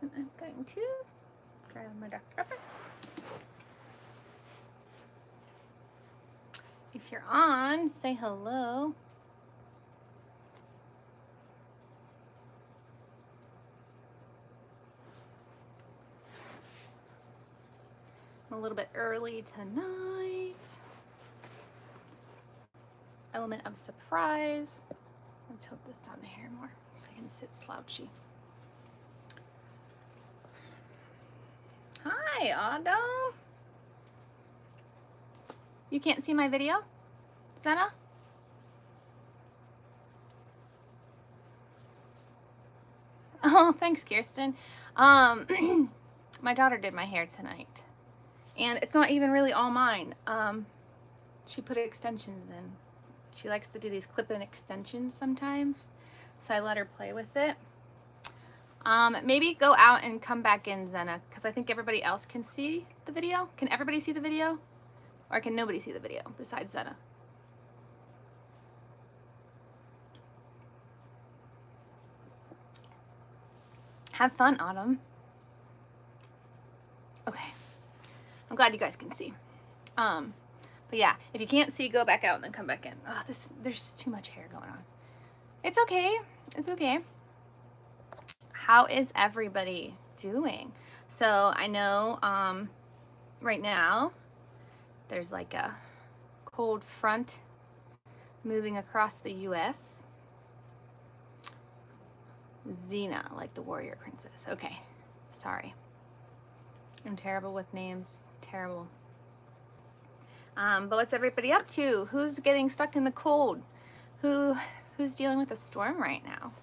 And I'm going to grab my Dr. Pepper. If you're on, say hello. I'm a little bit early tonight. Element of surprise. I'll tilt this down here more so I can sit slouchy. Hi, Otto. You can't see my video? Zena? Oh, thanks, Kirsten. My daughter did my hair tonight. And it's not even really all mine. She put extensions in. She likes to do these clip-in extensions sometimes. So I let her play with it. Maybe go out and come back in, Zena, because I think everybody else can see the video. Can everybody see the video? Or can nobody see the video besides Zena? Have fun, Autumn. Okay. I'm glad you guys can see. But yeah, if you can't see, go back out and then come back in. Oh, there's just too much hair going on. It's okay. It's okay. How is everybody doing? So I know right now there's like a cold front moving across the US. Xena, like the warrior princess. Okay, sorry. I'm terrible with names. Terrible. But what's everybody up to? Who's getting stuck in the cold? Who's dealing with a storm right now?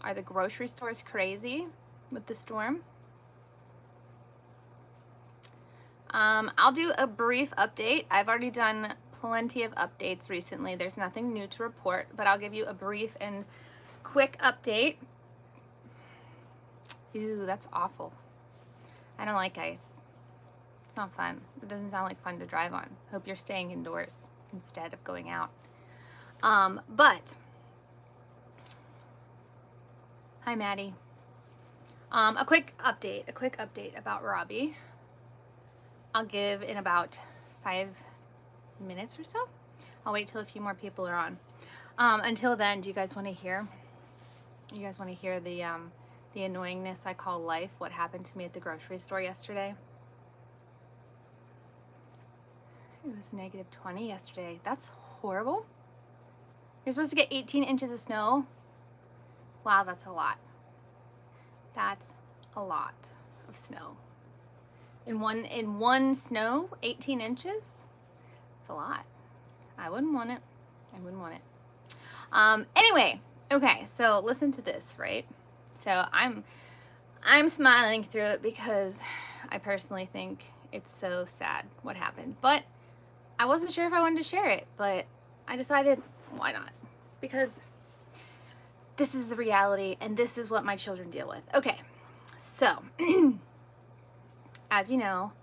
Are the grocery stores crazy with the storm? I'll do a brief update. I've already done plenty of updates recently. There's nothing new to report, but I'll give you a brief and quick update. Ew, that's awful. I don't like ice. It's not fun. It doesn't sound like fun to drive on. Hope you're staying indoors instead of going out. But hi, Maddie. A quick update about Robbie. I'll give in about 5 minutes or so. I'll wait till a few more people are on. Until then, do you guys want to hear? You guys want to hear the annoyingness I call life? What happened to me at the grocery store yesterday? It was -20 yesterday. That's horrible. You're supposed to get 18 inches of snow. Wow, that's a lot. That's a lot of snow. In one snow, 18 inches? It's a lot. I wouldn't want it. I wouldn't want it. Anyway, okay, so listen to this, right? So I'm smiling through it because I personally think it's so sad what happened. But I wasn't sure if I wanted to share it, but I decided, why not? Because this is the reality and this is what my children deal with. Okay, so as you know,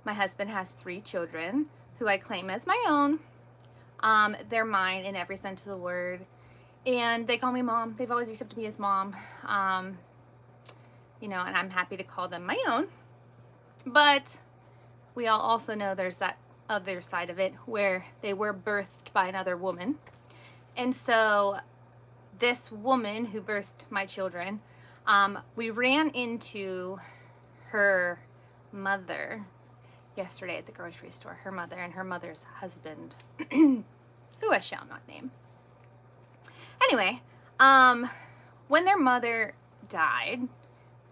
my husband has 3 children who I claim as my own. They're mine in every sense of the word. And they call me mom. They've always accepted me as mom. You know, and I'm happy to call them my own. But we all also know there's that other side of it where they were birthed by another woman. And so this woman who birthed my children, we ran into her mother yesterday at the grocery store. Her mother and her mother's husband, who I shall not name. Anyway, when their mother died,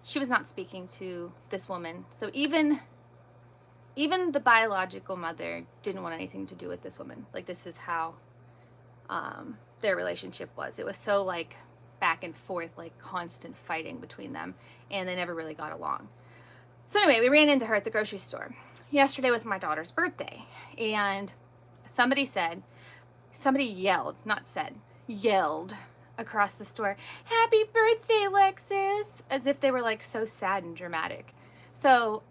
she was not speaking to this woman. So even the biological mother didn't want anything to do with this woman. Like, this is how their relationship was. It was so like back and forth, like constant fighting between them, and they never really got along. So anyway, we ran into her at the grocery store. Yesterday was my daughter's birthday, and somebody yelled across the store, "Happy birthday, Lexus," as if they were like so sad and dramatic. So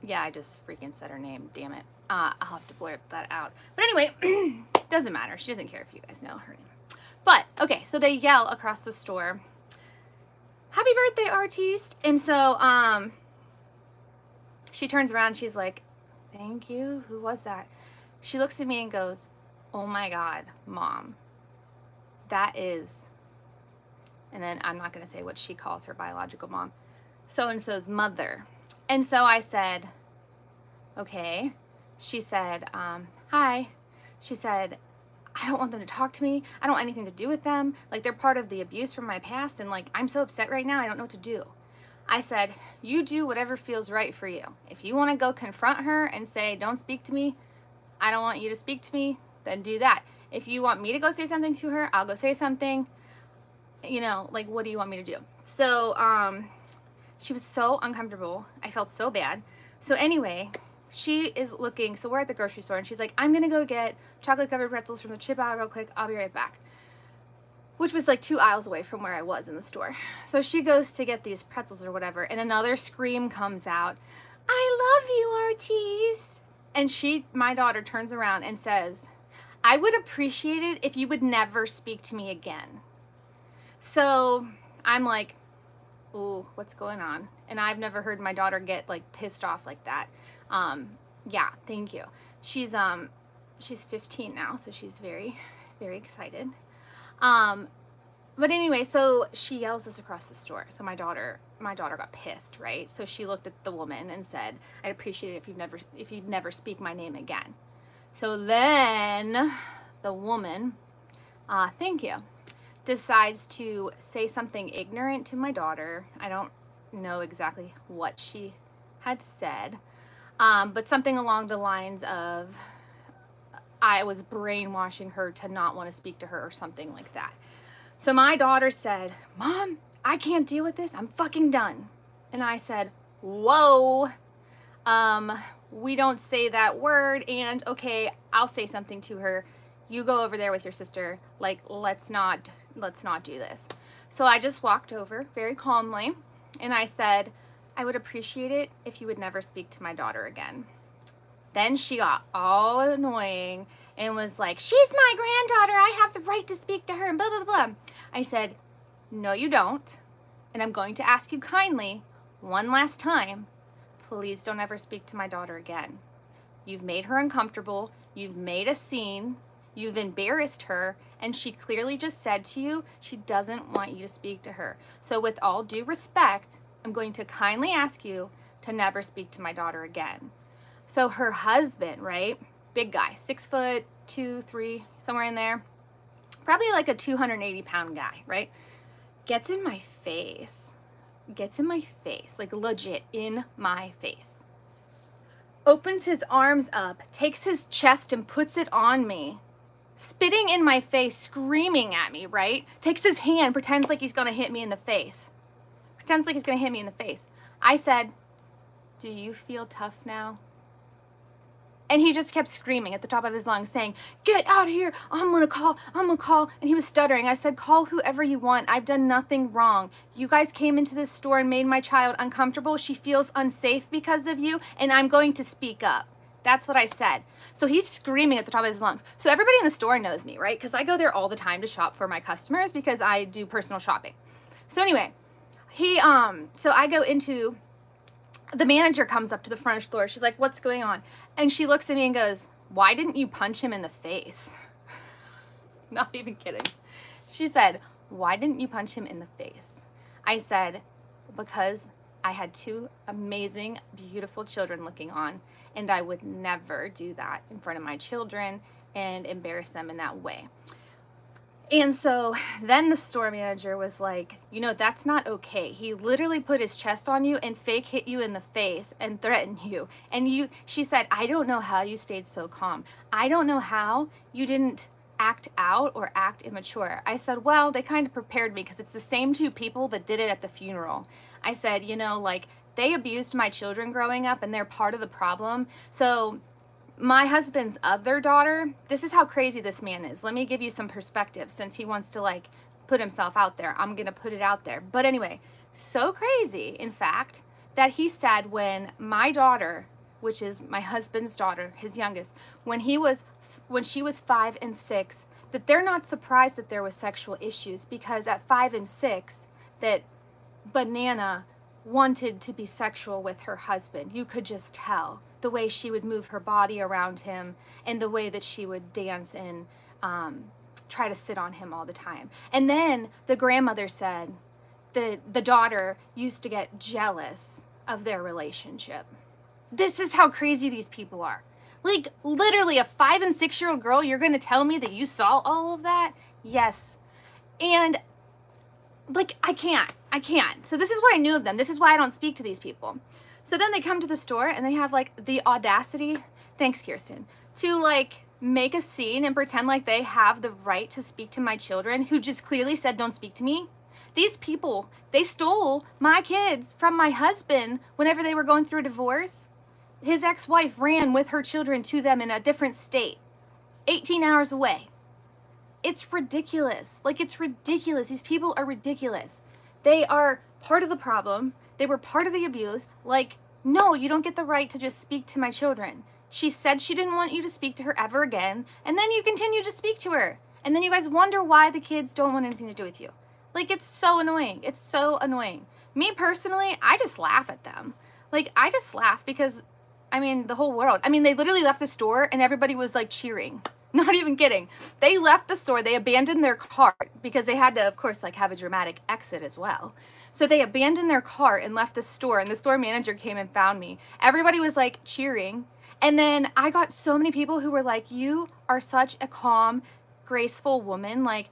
yeah, I just freaking said her name, damn it. I'll have to blurt that out. But anyway, doesn't matter. She doesn't care if you guys know her name. But okay, so they yell across the store, "Happy birthday, artiste. And so she turns around, she's like, thank you. Who was that? She looks at me and goes, oh my God, Mom, that is, and then I'm not going to say what she calls her biological mom, so-and-so's mother. And so I said, okay. She said, hi. She said, I don't want them to talk to me. I don't want anything to do with them. Like, they're part of the abuse from my past, and like, I'm so upset right now, I don't know what to do. I said, you do whatever feels right for you. If you want to go confront her and say, don't speak to me, I don't want you to speak to me, then do that. If you want me to go say something to her, I'll go say something. You know, like, what do you want me to do? So she was so uncomfortable. I felt so bad. So anyway, she is looking, so we're at the grocery store, and she's like, I'm gonna go get chocolate covered pretzels from the chip aisle real quick, I'll be right back. Which was like 2 aisles away from where I was in the store. So she goes to get these pretzels or whatever, and another scream comes out, I love you, Artiste. And my daughter turns around and says, I would appreciate it if you would never speak to me again. So I'm like, ooh, what's going on? And I've never heard my daughter get like pissed off like that. Yeah, thank you. She's 15 now, so she's very, very excited. But anyway, so she yells this across the store. So my daughter got pissed, right? So she looked at the woman and said, I'd appreciate it if you'd never speak my name again. So then the woman, thank you, decides to say something ignorant to my daughter. I don't know exactly what she had said, but something along the lines of, I was brainwashing her to not want to speak to her or something like that. So my daughter said, Mom, I can't deal with this. I'm fucking done. And I said, whoa, we don't say that word, and okay, I'll say something to her. You go over there with your sister. Like, let's not do this. So I just walked over very calmly, and I said, I would appreciate it if you would never speak to my daughter again. Then she got all annoying and was like, she's my granddaughter, I have the right to speak to her, and blah, blah, blah. I said, no, you don't. And I'm going to ask you kindly, one last time, please don't ever speak to my daughter again. You've made her uncomfortable. You've made a scene. You've embarrassed her. And she clearly just said to you, she doesn't want you to speak to her. So with all due respect, I'm going to kindly ask you to never speak to my daughter again. So her husband, right? Big guy, 6'2", 3", somewhere in there. Probably like a 280-pound guy, right? Gets in my face, like legit in my face. Opens his arms up, takes his chest and puts it on me. Spitting in my face, screaming at me, right? Takes his hand, pretends like he's gonna hit me in the face. I said, do you feel tough now? And he just kept screaming at the top of his lungs, saying, get out of here, I'm gonna call. And he was stuttering. I said, call whoever you want. I've done nothing wrong. You guys came into this store and made my child uncomfortable. She feels unsafe because of you, and I'm going to speak up. That's what I said. So he's screaming at the top of his lungs. So everybody in the store knows me, right? Because I go there all the time to shop for my customers because I do personal shopping. So anyway, so I go into, the manager comes up to the front of the store. She's like, what's going on? And she looks at me and goes, why didn't you punch him in the face? Not even kidding. She said, why didn't you punch him in the face? I said, because I had 2 amazing, beautiful children looking on, and I would never do that in front of my children and embarrass them in that way. And so then the store manager was like, you know, that's not okay. He literally put his chest on you and fake hit you in the face and threatened you. And she said, I don't know how you stayed so calm. I don't know how you didn't act out or act immature. I said, well, they kind of prepared me because it's the same 2 people that did it at the funeral. I said, you know, like, they abused my children growing up and they're part of the problem. So my husband's other daughter, this is how crazy this man is. Let me give you some perspective since he wants to like put himself out there. I'm going to put it out there. But anyway, so crazy, in fact, that he said when my daughter, which is my husband's daughter, his youngest, when she was 5 and 6, that they're not surprised that there was sexual issues because at 5 and 6, that banana wanted to be sexual with her husband. You could just tell the way she would move her body around him and the way that she would dance and try to sit on him all the time. And then the grandmother said the daughter used to get jealous of their relationship. This is how crazy these people are. Like, literally, a 5 and 6 year old girl, you're going to tell me that you saw all of that? Yes. And, like, I can't. So this is what I knew of them. This is why I don't speak to these people. So then they come to the store and they have, like, the audacity, thanks, Kirsten, to, like, make a scene and pretend like they have the right to speak to my children who just clearly said, don't speak to me. These people, they stole my kids from my husband whenever they were going through a divorce. His ex-wife ran with her children to them in a different state, 18 hours away. It's ridiculous. Like, it's ridiculous. These people are ridiculous. They are part of the problem. They were part of the abuse. Like, no, you don't get the right to just speak to my children. She said she didn't want you to speak to her ever again, and then you continue to speak to her. And then you guys wonder why the kids don't want anything to do with you. Like, it's so annoying. It's so annoying. Me personally, I just laugh at them. Like, I just laugh because, I mean, the whole world. I mean, they literally left the store and everybody was like cheering. Not even kidding. They left the store. They abandoned their cart because they had to, of course, like have a dramatic exit as well. So they abandoned their cart and left the store, and the store manager came and found me. Everybody was like cheering. And then I got so many people who were like, you are such a calm, graceful woman. Like,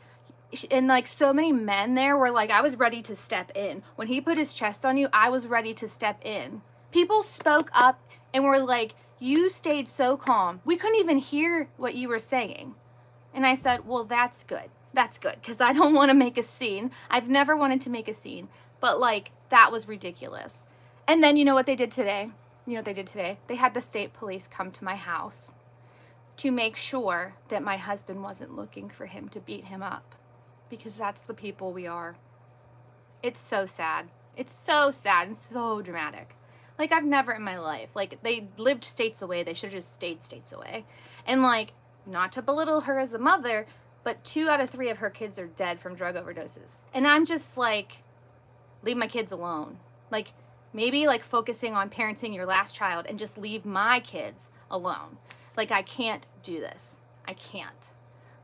and like so many men there were like, I was ready to step in. When he put his chest on you, I was ready to step in. People spoke up and were like, you stayed so calm. We couldn't even hear what you were saying. And I said, well, that's good. That's good, because I don't want to make a scene. I've never wanted to make a scene. But like, that was ridiculous. And then you know what they did today? You know what they did today? They had the state police come to my house to make sure that my husband wasn't looking for him to beat him up. Because that's the people we are. It's so sad. It's so sad and so dramatic. Like, I've never in my life, like, they lived states away. They should have just stayed states away. And, like, not to belittle her as a mother, but 2 out of 3 of her kids are dead from drug overdoses. And I'm just like, leave my kids alone. Like, maybe, like, focusing on parenting your last child and just leave my kids alone. Like, I can't do this. I can't.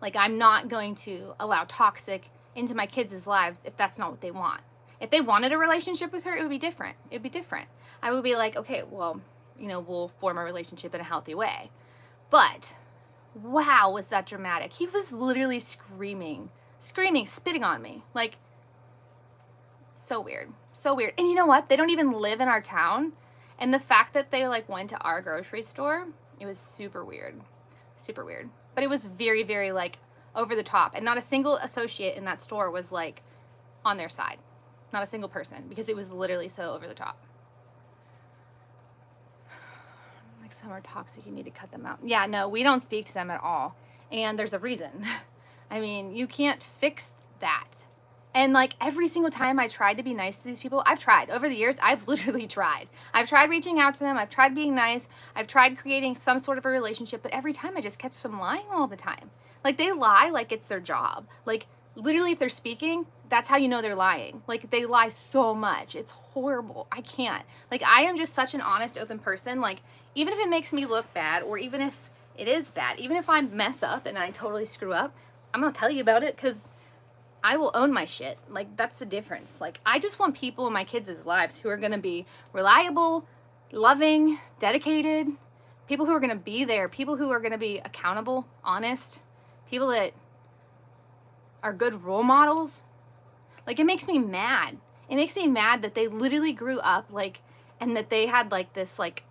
Like, I'm not going to allow toxic into my kids' lives if that's not what they want. If they wanted a relationship with her, it would be different. It'd be different. I would be like, okay, well, you know, we'll form a relationship in a healthy way. But, wow, was that dramatic. He was literally screaming, spitting on me. Like, so weird. So weird. And you know what? They don't even live in our town. And the fact that they, like, went to our grocery store, it was super weird. Super weird. But it was very, very, like, over the top. And not a single associate in that store was, like, on their side. Not a single person, because it was literally so over the top. Like, some are toxic, you need to cut them out. Yeah, no, we don't speak to them at all. And there's a reason. I mean, you can't fix that. And like every single time I tried to be nice to these people, I've tried. Over the years, I've literally tried. I've tried reaching out to them. I've tried being nice. I've tried creating some sort of a relationship. But every time I just catch them lying all the time. Like, they lie like it's their job. Like, literally, if they're speaking, that's how you know they're lying. Like, they lie so much. It's horrible. I can't. Like, I am just such an honest, open person. Like, even if it makes me look bad, or even if it is bad, even if I mess up and I totally screw up, I'm going to tell you about it, because I will own my shit. Like, that's the difference. Like, I just want people in my kids' lives who are going to be reliable, loving, dedicated, people who are going to be there, people who are going to be accountable, honest, people that are good role models. Like, it makes me mad. It makes me mad that they literally grew up, like, and that they had, like, this, like,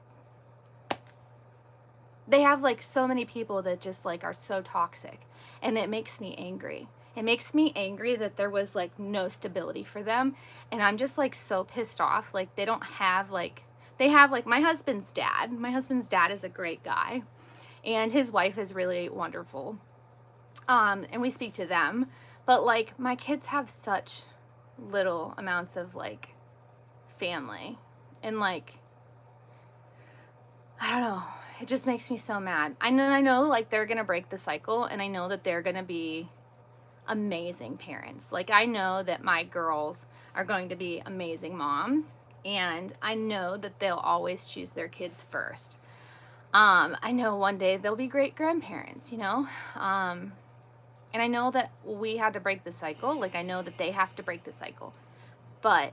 they have, like, so many people that just, like, are so toxic. And it makes me angry. It makes me angry that there was, like, no stability for them. And I'm just, like, so pissed off. Like, they don't have, like, they have, like, my husband's dad. My husband's dad is a great guy. And his wife is really wonderful. And we speak to them. But, like, my kids have such little amounts of, like, family. And, like, I don't know. It just makes me so mad. I know, like, they're going to break the cycle. And I know that they're going to be amazing parents. Like, I know that my girls are going to be amazing moms, and I know that they'll always choose their kids first. I know one day they'll be great grandparents, you know? And I know that we had to break the cycle. Like, I know that they have to break the cycle. But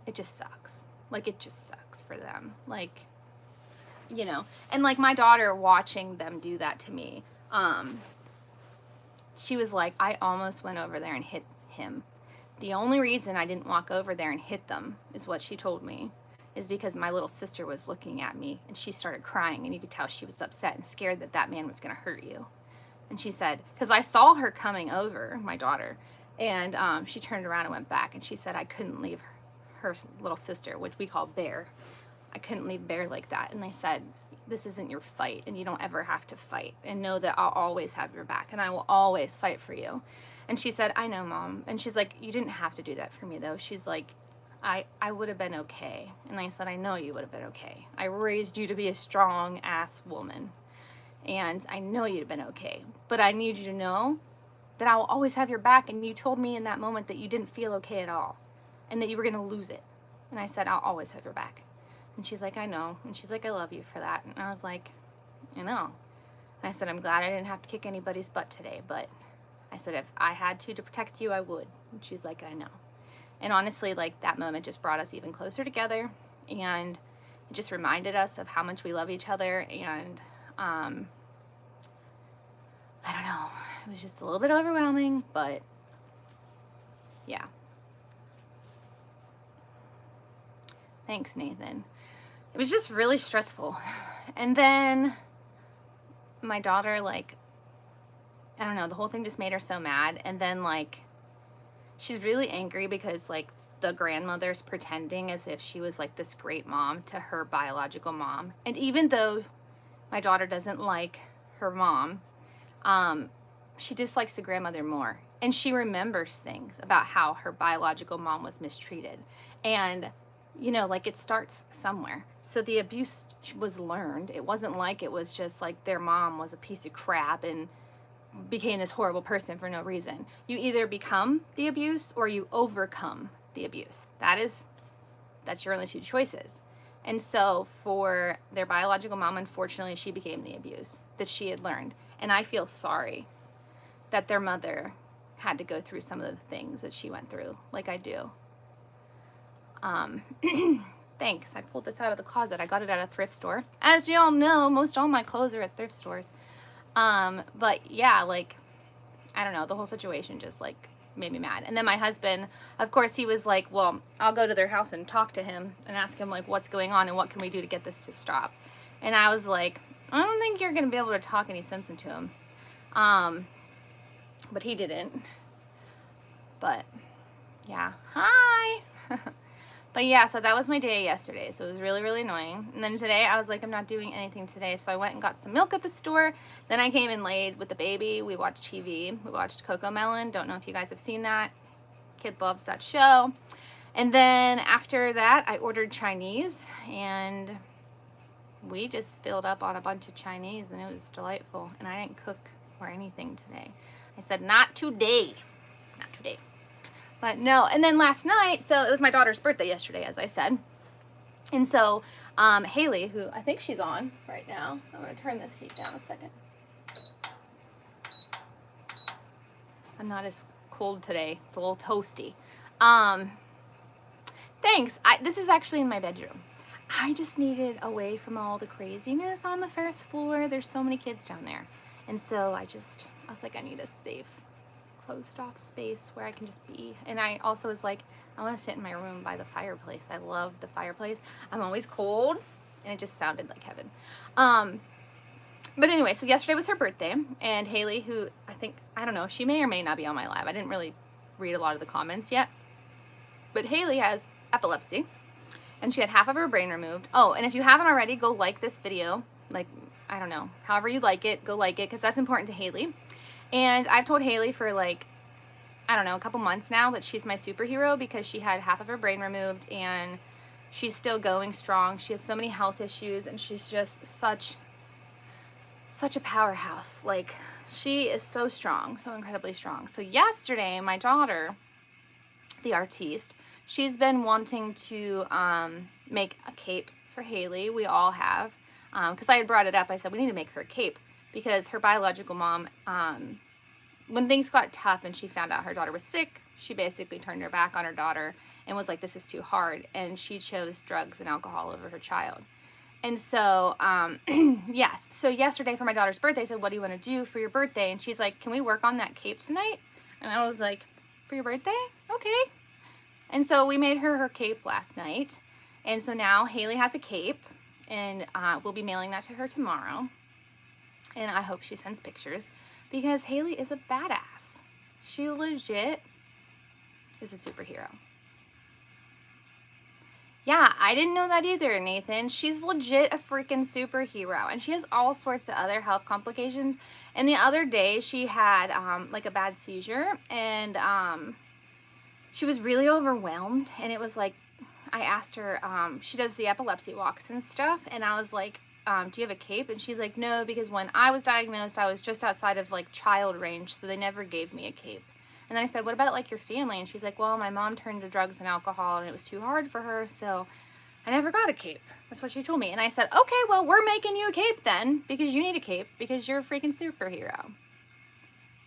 it just sucks. Like, it just sucks for them. Like, you know. And, like, my daughter watching them do that to me, she was like, I almost went over there and hit him. The only reason I didn't walk over there and hit them, is what she told me, is because my little sister was looking at me, and she started crying, and you could tell she was upset and scared that that man was going to hurt you. And she said, because I saw her coming over, my daughter, and she turned around and went back, and she said, I couldn't leave her little sister, which we call Bear. I couldn't leave Bear like that. And I said, this isn't your fight, and you don't ever have to fight. And know that I'll always have your back, and I will always fight for you. And she said, I know, Mom. And she's like, you didn't have to do that for me, though. She's like, I would have been okay. And I said, I know you would have been okay. I raised you to be a strong-ass woman. And I know you'd have been okay, but I need you to know that I will always have your back. And you told me in that moment that you didn't feel okay at all and that you were going to lose it. And I said, I'll always have your back. And she's like, I know. And she's like, I love you for that. And I was like, I know. And I said, I'm glad I didn't have to kick anybody's butt today, but I said, if I had to protect you, I would. And she's like, I know. And honestly, like, that moment just brought us even closer together, and it just reminded us of how much we love each other. And I don't know, it was just a little bit overwhelming, but yeah. Thanks, Nathan. It was just really stressful. And then my daughter, like, I don't know, the whole thing just made her so mad. And then, like, she's really angry because, like, the grandmother's pretending as if she was, like, this great mom to her biological mom. And even though my daughter doesn't like her mom, she dislikes the grandmother more. And she remembers things about how her biological mom was mistreated. And, you know, like, it starts somewhere. So the abuse was learned. It wasn't like it was just like their mom was a piece of crap and became this horrible person for no reason. You either become the abuse or you overcome the abuse. That's your only two choices. And so for their biological mom, unfortunately, she became the abuse that she had learned. And I feel sorry that their mother had to go through some of the things that she went through, like I do. Thanks. I pulled this out of the closet. I got it at a thrift store. As you all know, most all my clothes are at thrift stores. But yeah, like, I don't know, the whole situation just, like, made me mad. And then my husband, of course, he was like, well, I'll go to their house and talk to him and ask him, like, what's going on and what can we do to get this to stop. And I was like, I don't think you're going to be able to talk any sense into him. But he didn't. But yeah, hi. But yeah, so that was my day yesterday. So it was really, really annoying. And then today I was like, I'm not doing anything today. So I went and got some milk at the store. Then I came and laid with the baby. We watched TV. We watched Coco Melon. Don't know if you guys have seen that. Kid loves that show. And then after that, I ordered Chinese. And we just filled up on a bunch of Chinese. And it was delightful. And I didn't cook or anything today. I said, not today. Not today. But no, and then last night, so it was my daughter's birthday yesterday, as I said. And so Haley, who I think she's on right now. I'm going to turn this heat down a second. I'm not as cold today. It's a little toasty. Thanks. This is actually in my bedroom. I just needed away from all the craziness on the first floor. There's so many kids down there. And so I was like, I need a safe, closed off space where I can just be. And I also was like, I want to sit in my room by the fireplace. I love the fireplace. I'm always cold, and it just sounded like heaven. But anyway, so yesterday was her birthday, and Haley, who I don't know, she may or may not be on my live. I didn't really read a lot of the comments yet. But Haley has epilepsy, and she had half of her brain removed. Oh, and if you haven't already, go like this video. Like, I don't know, however you like it, go like it, because that's important to Haley. And I've told Haley for, like, I don't know, a couple months now that she's my superhero because she had half of her brain removed and she's still going strong. She has so many health issues and she's just such a powerhouse. Like, she is so strong, so incredibly strong. So yesterday, my daughter the artiste, she's been wanting to make a cape for Haley. We all have. Because I had brought it up. I said, we need to make her a cape. Because her biological mom, when things got tough and she found out her daughter was sick, she basically turned her back on her daughter and was like, this is too hard. And she chose drugs and alcohol over her child. And so, yes. So yesterday for my daughter's birthday, I said, what do you want to do for your birthday? And she's like, can we work on that cape tonight? And I was like, for your birthday? Okay. And so we made her cape last night. And so now Haley has a cape, and we'll be mailing that to her tomorrow. And I hope she sends pictures, because Haley is a badass. She legit is a superhero. Yeah, I didn't know that either, Nathan. She's legit a freaking superhero, and she has all sorts of other health complications. And the other day she had like a bad seizure, and she was really overwhelmed. And it was like, I asked her, she does the epilepsy walks and stuff, and I was like, do you have a cape? And she's like, no, because when I was diagnosed, I was just outside of like child range, so they never gave me a cape. And then I said, what about like your family? And she's like, well, my mom turned to drugs and alcohol, and it was too hard for her, so I never got a cape. That's what she told me. And I said, okay, well, we're making you a cape then, because you need a cape, because you're a freaking superhero.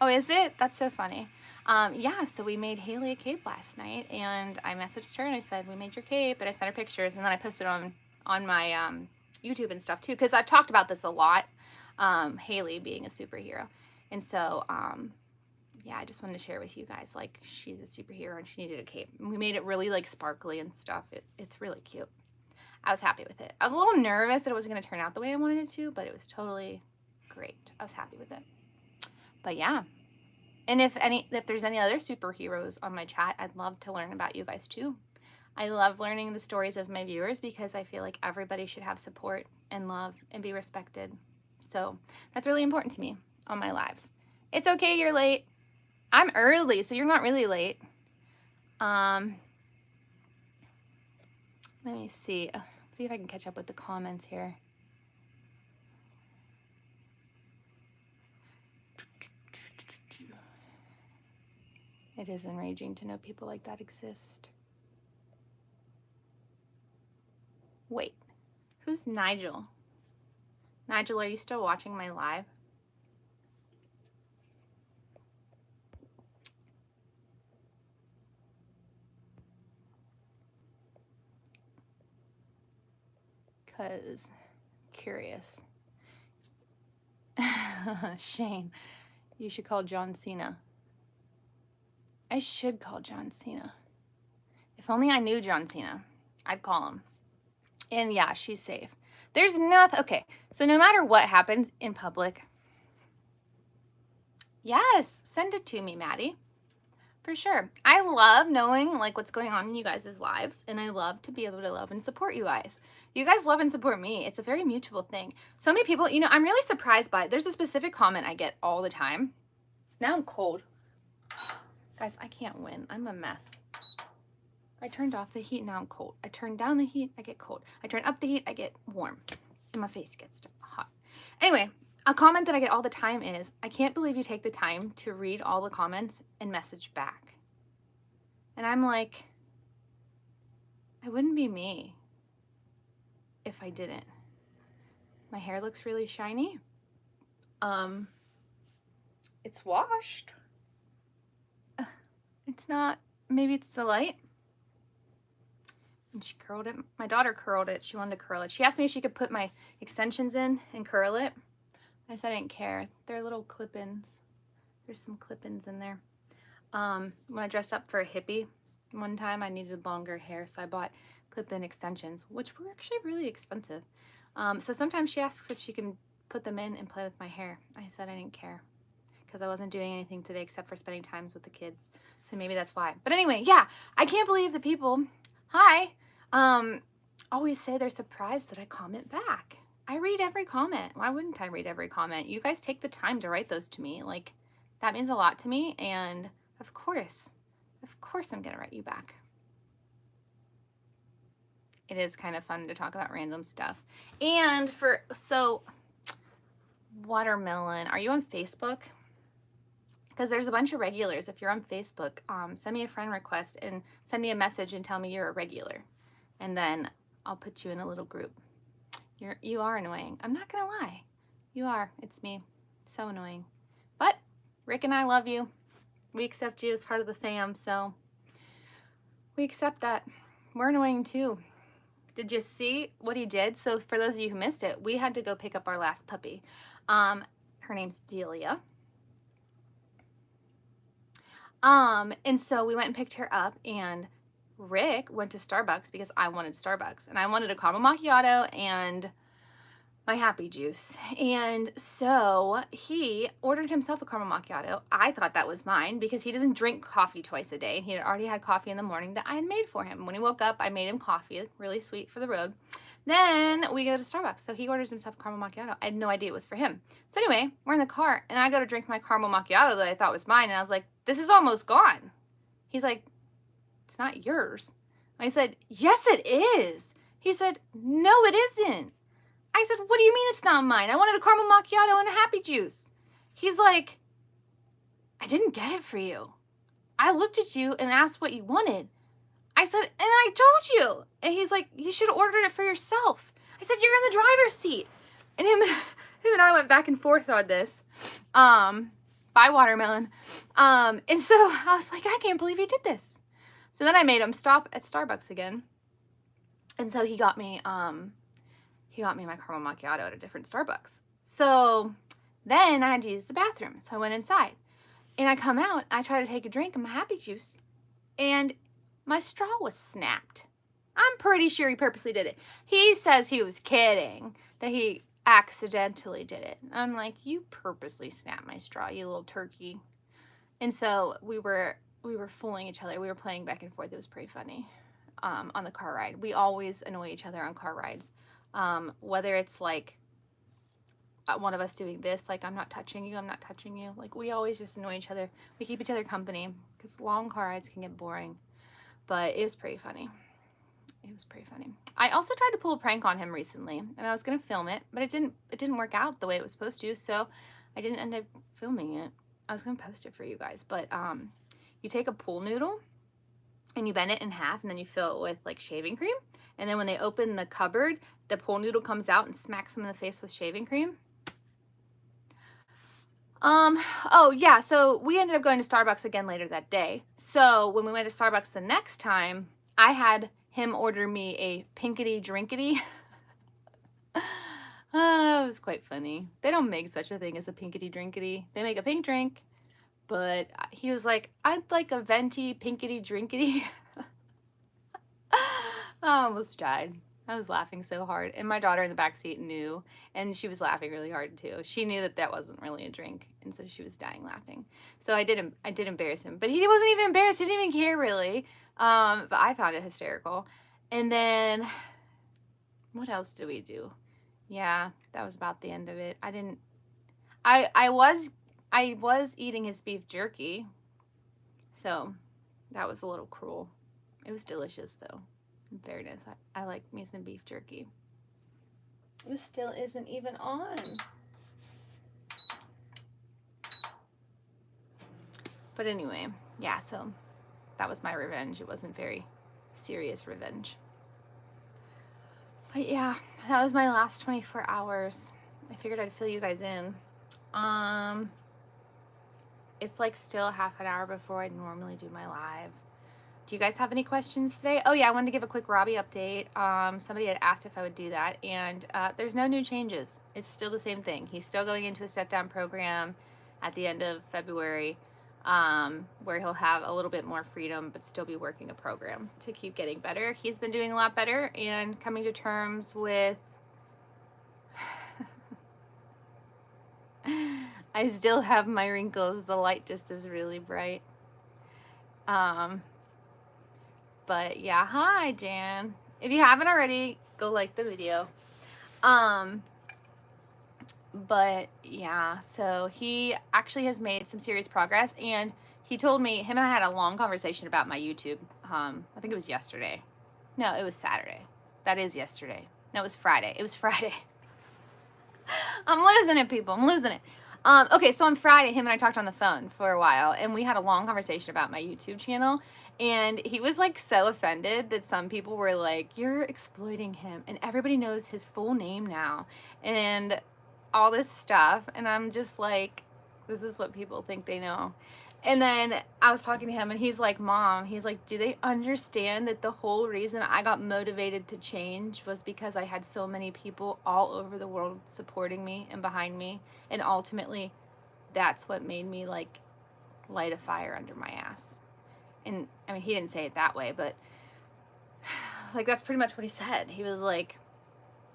Oh, is it? That's so funny. Yeah, so we made Haley a cape last night, and I messaged her and I said, we made your cape, and I sent her pictures, and then I posted on my YouTube and stuff too, because I've talked about this a lot, Haley being a superhero. And so, yeah, I just wanted to share with you guys, like, she's a superhero and she needed a cape. And we made it really like sparkly and stuff. It's really cute. I was happy with it. I was a little nervous that it wasn't going to turn out the way I wanted it to, but it was totally great. I was happy with it. But yeah. And if there's any other superheroes on my chat, I'd love to learn about you guys too. I love learning the stories of my viewers, because I feel like everybody should have support and love and be respected. So that's really important to me on my lives. It's okay, you're late. I'm early, so you're not really late. Let me see. Let's see if I can catch up with the comments here. It is enraging to know people like that exist. Wait, who's Nigel? Nigel, are you still watching my live? Because curious. Shane, you should call John Cena. I should call John Cena. If only I knew John Cena, I'd call him. And yeah, she's safe. There's nothing. Okay, so no matter what happens in public, yes, send it to me, Maddie. For sure. I love knowing like what's going on in you guys' lives, and I love to be able to love and support you guys. You guys love and support me. It's a very mutual thing. So many people, you know, I'm really surprised by it. There's a specific comment I get all the time. Now I'm cold. Guys, I can't win. I'm a mess. I turned off the heat, now I'm cold. I turn down the heat, I get cold. I turn up the heat, I get warm. And my face gets hot. Anyway, a comment that I get all the time is, I can't believe you take the time to read all the comments and message back. And I'm like, I wouldn't be me if I didn't. My hair looks really shiny. It's washed. It's not, maybe it's the light. And she curled it. My daughter curled it. She wanted to curl it. She asked me if she could put my extensions in and curl it. I said I didn't care. They're little clip-ins. There's some clip-ins in there. When I dressed up for a hippie one time, I needed longer hair, so I bought clip-in extensions, which were actually really expensive. So sometimes she asks if she can put them in and play with my hair. I said I didn't care, because I wasn't doing anything today except for spending time with the kids. So maybe that's why. But anyway, yeah, I can't believe the people, hi, always say they're surprised that I comment back. I read every comment. Why wouldn't I read every comment? You guys take the time to write those to me. Like, that means a lot to me. And of course I'm going to write you back. It is kind of fun to talk about random stuff. And so, Watermelon, are you on Facebook? because there's a bunch of regulars. If you're on Facebook, send me a friend request and send me a message and tell me you're a regular. And then I'll put you in a little group. You are annoying. I'm not gonna lie. You are. It's me. It's so annoying. But Rick and I love you. We accept you as part of the fam, so we accept that. We're annoying too. Did you see what he did? So for those of you who missed it, we had to go pick up our last puppy. Her name's Delia. And so we went and picked her up, and Rick went to Starbucks because I wanted Starbucks, and I wanted a caramel macchiato and my happy juice. And so he ordered himself a caramel macchiato. I thought that was mine because he doesn't drink coffee twice a day. He had already had coffee in the morning that I had made for him. When he woke up, I made him coffee, really sweet for the road. Then we go to Starbucks. So he orders himself a caramel macchiato. I had no idea it was for him. So anyway, we're in the car, and I go to drink my caramel macchiato that I thought was mine, and I was like, this is almost gone. He's like, it's not yours. I said, yes, it is. He said, no, it isn't. I said, what do you mean it's not mine? I wanted a caramel macchiato and a happy juice. He's like, I didn't get it for you. I looked at you and asked what you wanted. I said, and I told you. And he's like, you should have ordered it for yourself. I said, you're in the driver's seat. And him and I went back and forth on this. Buy watermelon. And so I was like, I can't believe he did this. So then I made him stop at Starbucks again. And so he got me my caramel macchiato at a different Starbucks. So then I had to use the bathroom. So I went inside. And I come out, I try to take a drink of my happy juice, and my straw was snapped. I'm pretty sure he purposely did it. He says he was kidding, that he accidentally did it. I'm like, you purposely snapped my straw, you little turkey. And so we were fooling each other. We were playing back and forth. It was pretty funny on the car ride. We always annoy each other on car rides. Whether it's like one of us doing this, like, I'm not touching you, I'm not touching you. Like, we always just annoy each other. We keep each other company because long car rides can get boring. But it was pretty funny. It was pretty funny. I also tried to pull a prank on him recently, and I was going to film it, but it didn't work out the way it was supposed to, so I didn't end up filming it. I was going to post it for you guys, but you take a pool noodle and you bend it in half, and then you fill it with like shaving cream, and then when they open the cupboard, the pool noodle comes out and smacks them in the face with shaving cream. Oh yeah, so we ended up going to Starbucks again later that day. So when we went to Starbucks the next time, I had him order me a pinkity drinkity. It was quite funny. They don't make such a thing as a pinkity drinkity. They make a pink drink, but he was like, I'd like a venti pinkity drinkity. I almost died. I was laughing so hard, and my daughter in the back seat knew, and she was laughing really hard too. She knew that that wasn't really a drink, and so she was dying laughing. So I did embarrass him, but he wasn't even embarrassed. He didn't even care really. But I found it hysterical. And then what else did we do? Yeah, that was about the end of it. I was eating his beef jerky, so that was a little cruel. It was delicious though. In fairness, I like me some beef jerky. This still isn't even on. But anyway, yeah, so that was my revenge. It wasn't very serious revenge. But yeah, that was my last 24 hours. I figured I'd fill you guys in. It's like still half an hour before I normally do my live. Do you guys have any questions today? Oh yeah, I wanted to give a quick Robbie update. Somebody had asked if I would do that, and there's no new changes. It's still the same thing. He's still going into a step-down program at the end of February, where he'll have a little bit more freedom, but still be working a program to keep getting better. He's been doing a lot better and coming to terms with... I still have my wrinkles. The light just is really bright. But yeah, hi Jan. If you haven't already, go like the video. But yeah, so he actually has made some serious progress, and he told me, him and I had a long conversation about my YouTube. I think it was yesterday. No, it was Saturday. That is yesterday. No, it was Friday. It was Friday. I'm losing it, people. I'm losing it. Okay, so on Friday, him and I talked on the phone for a while, and we had a long conversation about my YouTube channel. And he was like so offended that some people were like, "You're exploiting him," and everybody knows his full name now, and all this stuff. And I'm just like, this is what people think they know. And then I was talking to him, and he's like, "Mom," he's like, "do they understand that the whole reason I got motivated to change was because I had so many people all over the world supporting me and behind me, and ultimately that's what made me like light a fire under my ass." And I mean, he didn't say it that way, but like that's pretty much what he said. He was like,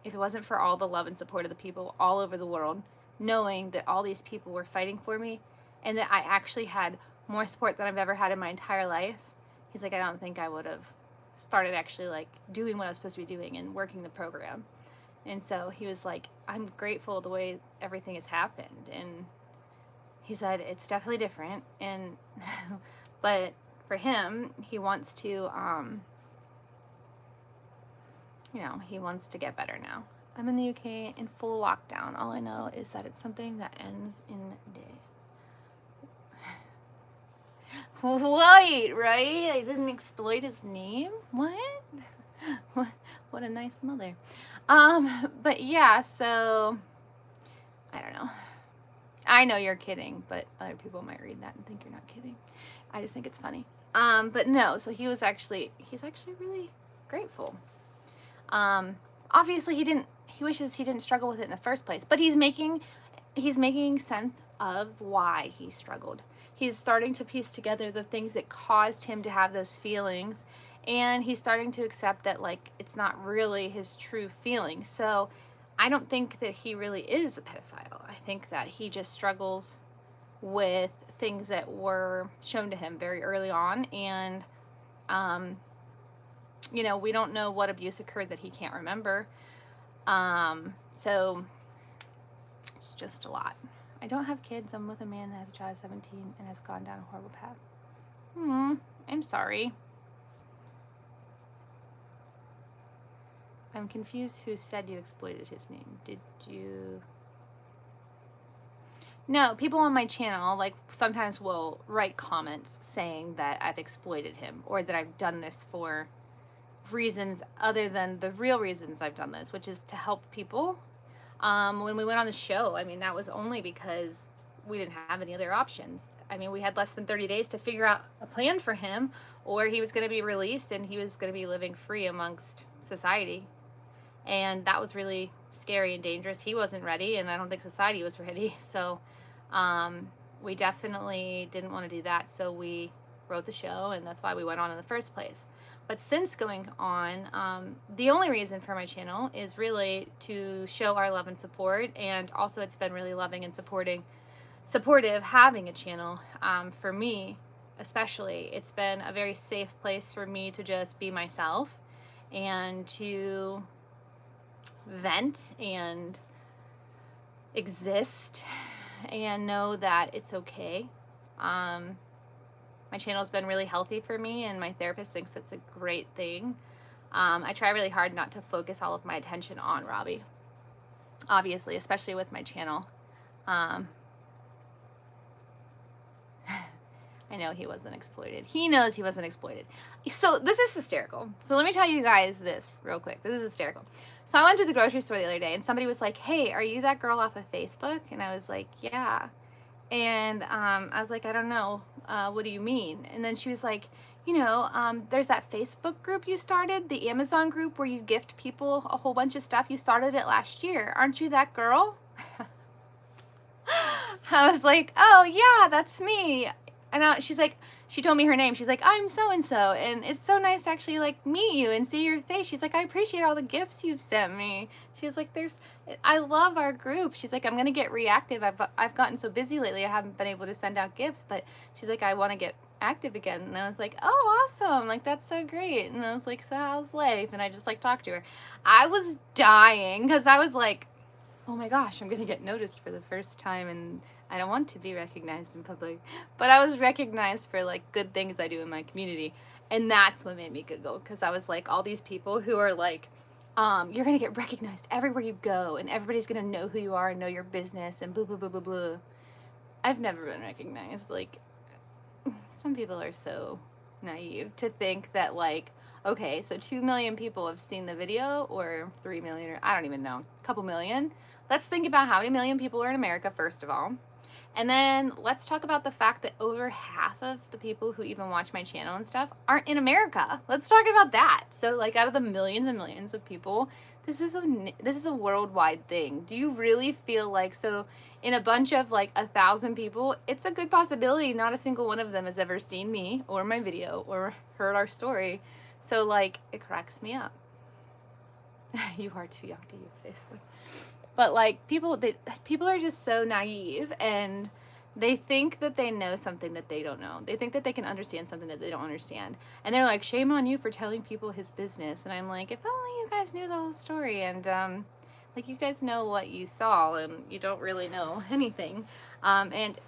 if it wasn't for all the love and support of the people all over the world, knowing that all these people were fighting for me and that I actually had more support than I've ever had in my entire life, he's like, I don't think I would have started actually like doing what I was supposed to be doing and working the program. And so he was like, I'm grateful the way everything has happened. And he said, it's definitely different. And, but for him, he wants to, he wants to get better now. I'm in the UK in full lockdown. All I know is that it's something that ends in a day. Wait, right? I didn't exploit his name? What? What a nice mother. But yeah, so I don't know. I know you're kidding, but other people might read that and think you're not kidding. I just think it's funny. But no, so he's actually really grateful. Obviously he wishes he didn't struggle with it in the first place, but he's making sense of why he struggled. He's starting to piece together the things that caused him to have those feelings, and he's starting to accept that like it's not really his true feelings. So I don't think that he really is a pedophile. I think that he just struggles with things that were shown to him very early on, and we don't know what abuse occurred that he can't remember. So it's just a lot. I don't have kids. I'm with a man that has a child of 17 and has gone down a horrible path. I'm sorry. I'm confused who said you exploited his name. Did you? No, people on my channel like sometimes will write comments saying that I've exploited him or that I've done this for reasons other than the real reasons I've done this, which is to help people. When we went on the show, I mean, that was only because we didn't have any other options. I mean, we had less than 30 days to figure out a plan for him, or he was going to be released and he was going to be living free amongst society. And that was really scary and dangerous. He wasn't ready, and I don't think society was ready. So we definitely didn't want to do that. So we wrote the show, and that's why we went on in the first place. But since going on, the only reason for my channel is really to show our love and support, and also it's been really loving and supportive having a channel. For me, especially, it's been a very safe place for me to just be myself and to vent and exist and know that it's okay. My channel's been really healthy for me, and my therapist thinks it's a great thing. I try really hard not to focus all of my attention on Robbie, obviously, especially with my channel. I know he wasn't exploited. He knows he wasn't exploited. So this is hysterical. So let me tell you guys this real quick. This is hysterical. So I went to the grocery store the other day, and somebody was like, hey, are you that girl off of Facebook? And I was like, yeah. And I was like, I don't know. What do you mean? And then she was like, there's that Facebook group you started, the Amazon group where you gift people a whole bunch of stuff. You started it last year. Aren't you that girl? I was like, oh, yeah, that's me. And she's like, she told me her name. She's like, I'm so-and-so. And it's so nice to actually like meet you and see your face. She's like, I appreciate all the gifts you've sent me. She's like, I love our group. She's like, I'm going to get reactive. I've gotten so busy lately. I haven't been able to send out gifts, but she's like, I want to get active again. And I was like, oh, awesome. Like, that's so great. And I was like, so how's life? And I just like talked to her. I was dying because I was like, oh my gosh, I'm going to get noticed for the first time, and I don't want to be recognized in public. But I was recognized for like good things I do in my community, and that's what made me go, because I was like, all these people who are like, you're going to get recognized everywhere you go, and everybody's going to know who you are and know your business and blah, blah, blah, blah, blah. I've never been recognized. Like, some people are so naive to think that, like, okay, so 2 million people have seen the video, or 3 million, or I don't even know, a couple million. Let's think about how many million people are in America, first of all. And then let's talk about the fact that over half of the people who even watch my channel and stuff aren't in America. Let's talk about that. So, like, out of the millions and millions of people, this is a worldwide thing. Do you really feel like, so in a bunch of like 1,000 people, it's a good possibility not a single one of them has ever seen me or my video or heard our story. So, like, it cracks me up. You are too young to use Facebook. But, like, people are just so naive, and they think that they know something that they don't know. They think that they can understand something that they don't understand. And they're like, shame on you for telling people his business. And I'm like, if only you guys knew the whole story. And, like, you guys know what you saw, and you don't really know anything. And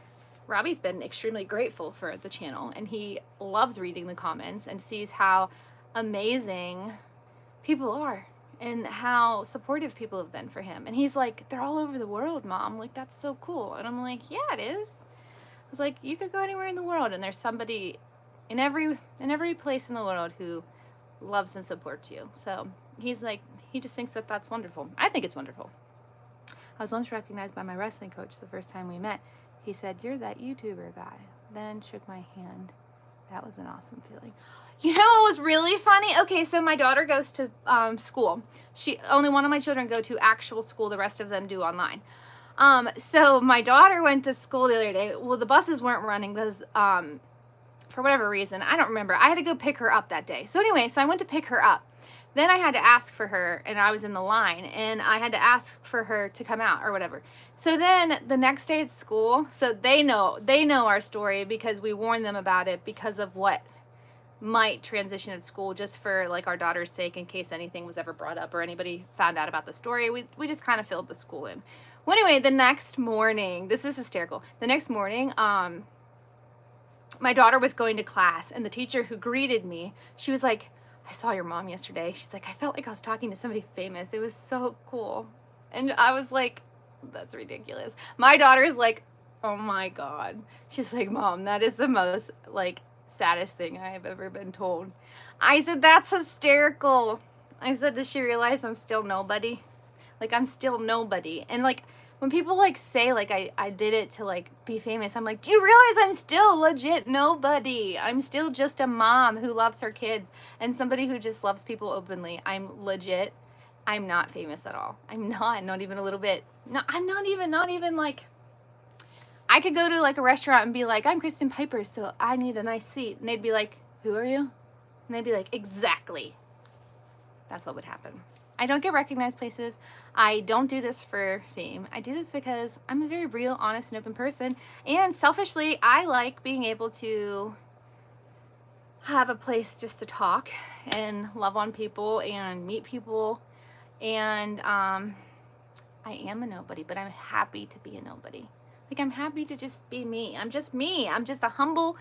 Robbie's been extremely grateful for the channel, and he loves reading the comments and sees how amazing people are and how supportive people have been for him. And he's like, they're all over the world, Mom. Like, that's so cool. And I'm like, yeah, it is. I was like, you could go anywhere in the world, and there's somebody in every place in the world who loves and supports you. So he's like, he just thinks that that's wonderful. I think it's wonderful. I was once recognized by my wrestling coach the first time we met. He said, you're that YouTuber guy. Then shook my hand. That was an awesome feeling. You know what was really funny? Okay, so my daughter goes to school. Only one of my children go to actual school. The rest of them do online. So my daughter went to school the other day. Well, the buses weren't running because for whatever reason, I don't remember. I had to go pick her up that day. So anyway, so I went to pick her up. Then I had to ask for her, and I was in the line, and I had to ask for her to come out or whatever. So then the next day at school, so they know our story because we warned them about it because of what might transition at school, just for like our daughter's sake, in case anything was ever brought up or anybody found out about the story. We just kind of filled the school in. Well, anyway, the next morning, this is hysterical. The next morning, my daughter was going to class, and the teacher who greeted me, she was like, I saw your mom yesterday. She's like, I felt like I was talking to somebody famous. It was so cool. And I was like, that's ridiculous. My daughter's like, oh my God. She's like, Mom, that is the most like saddest thing I have ever been told. I said, that's hysterical. I said, does she realize I'm still nobody? Like, I'm still nobody. And like, when people like say like I did it to like be famous, I'm like, do you realize I'm still legit nobody? I'm still just a mom who loves her kids and somebody who just loves people openly. I'm legit. I'm not famous at all. I'm not even a little bit. No, I'm not even like, I could go to like a restaurant and be like, I'm Kristin Piper, so I need a nice seat. And they'd be like, who are you? And they'd be like, exactly. That's what would happen. I don't get recognized places. I don't do this for fame. I do this because I'm a very real, honest, and open person. And selfishly, I like being able to have a place just to talk and love on people and meet people. And I am a nobody, but I'm happy to be a nobody. Like, I'm happy to just be me. I'm just me. I'm just a humble.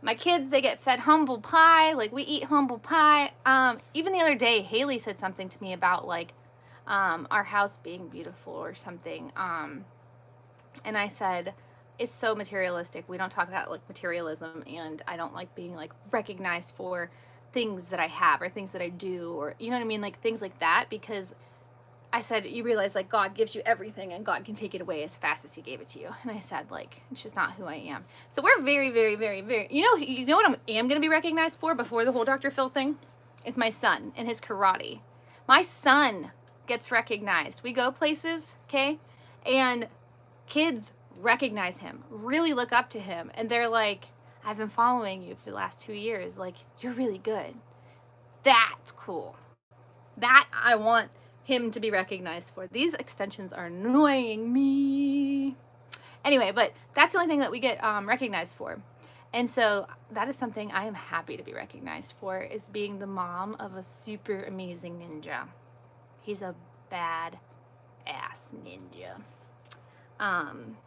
My kids, they get fed humble pie. Like, we eat humble pie. Even the other day, Haley said something to me about, like, our house being beautiful or something. And I said, it's so materialistic. We don't talk about, like, materialism, and I don't like being, like, recognized for things that I have or things that I do, or, you know what I mean? Like, things like that, because I said, you realize, like, God gives you everything, and God can take it away as fast as he gave it to you. And I said, like, it's just not who I am. So we're very, very, very, very, you know what I am going to be recognized for before the whole Dr. Phil thing? It's my son and his karate. My son gets recognized. We go places, okay? And kids recognize him, really look up to him. And they're like, I've been following you for the last 2 years. Like, you're really good. That's cool. That I want him to be recognized for. These extensions are annoying me. Anyway, but that's the only thing that we get recognized for. And so that is something I am happy to be recognized for, is being the mom of a super amazing ninja. He's a bad ass ninja.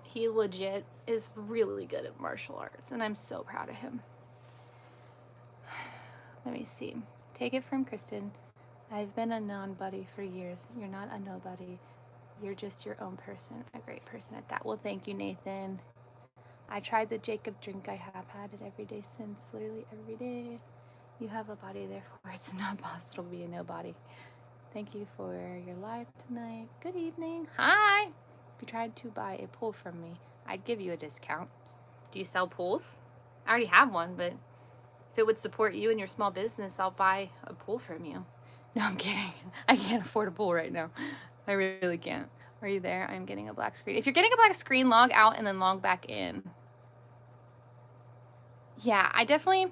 He legit is really good at martial arts, and I'm so proud of him. Let me see. Take it from Kristin. I've been a non-buddy for years. You're not a nobody. You're just your own person, a great person at that. Well, thank you, Nathan. I tried the Jacob drink. I have had it every day since, literally every day. You have a body, therefore it's not possible to be a nobody. Thank you for your live tonight. Good evening. Hi. If you tried to buy a pool from me, I'd give you a discount. Do you sell pools? I already have one, but if it would support you and your small business, I'll buy a pool from you. No, I'm kidding. I can't afford a pool right now. I really can't. Are you there? I'm getting a black screen. If you're getting a black screen, log out and then log back in. Yeah, I definitely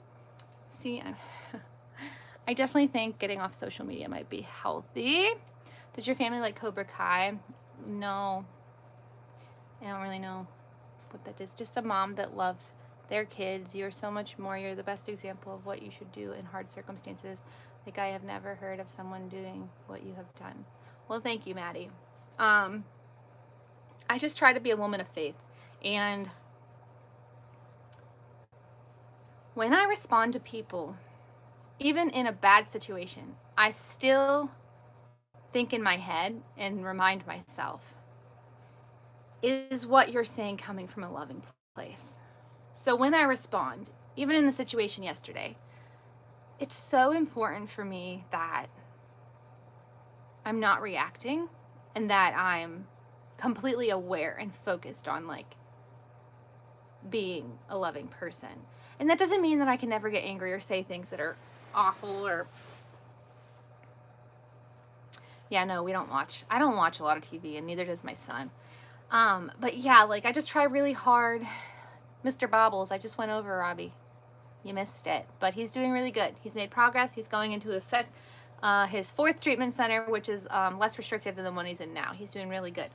think getting off social media might be healthy. Does your family like Cobra Kai? No. I don't really know what that is. Just a mom that loves their kids. You're so much more. You're the best example of what you should do in hard circumstances. Like, I have never heard of someone doing what you have done. Well, thank you, Maddie. I just try to be a woman of faith. And when I respond to people, even in a bad situation, I still think in my head and remind myself, is what you're saying coming from a loving place? So when I respond, even in the situation yesterday, it's so important for me that I'm not reacting and that I'm completely aware and focused on like being a loving person. And that doesn't mean that I can never get angry or say things that are awful or... Yeah, no, I don't watch a lot of TV, and neither does my son. But yeah, like, I just try really hard. Mr. Bobbles, I just went over, Robbie. You missed it. But he's doing really good. He's made progress. He's going into his 4th treatment center, which is less restrictive than the one he's in now. He's doing really good.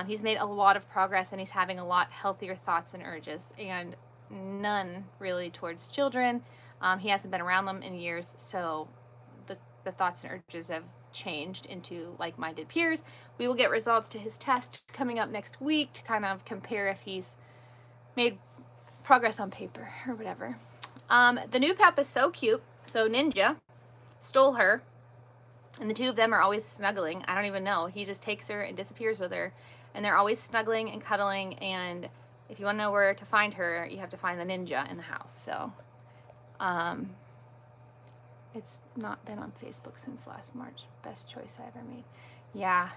He's made a lot of progress, and he's having a lot healthier thoughts and urges, and none really towards children. He hasn't been around them in years, so the thoughts and urges have changed into like-minded peers. We will get results to his test coming up next week to kind of compare if he's made progress on paper or whatever. The new pup is so cute. So Ninja stole her, and the two of them are always snuggling. I don't even know. He just takes her and disappears with her, and they're always snuggling and cuddling. And if you want to know where to find her, you have to find the Ninja in the house. So it's not been on Facebook since last March. Best choice I ever made. Yeah,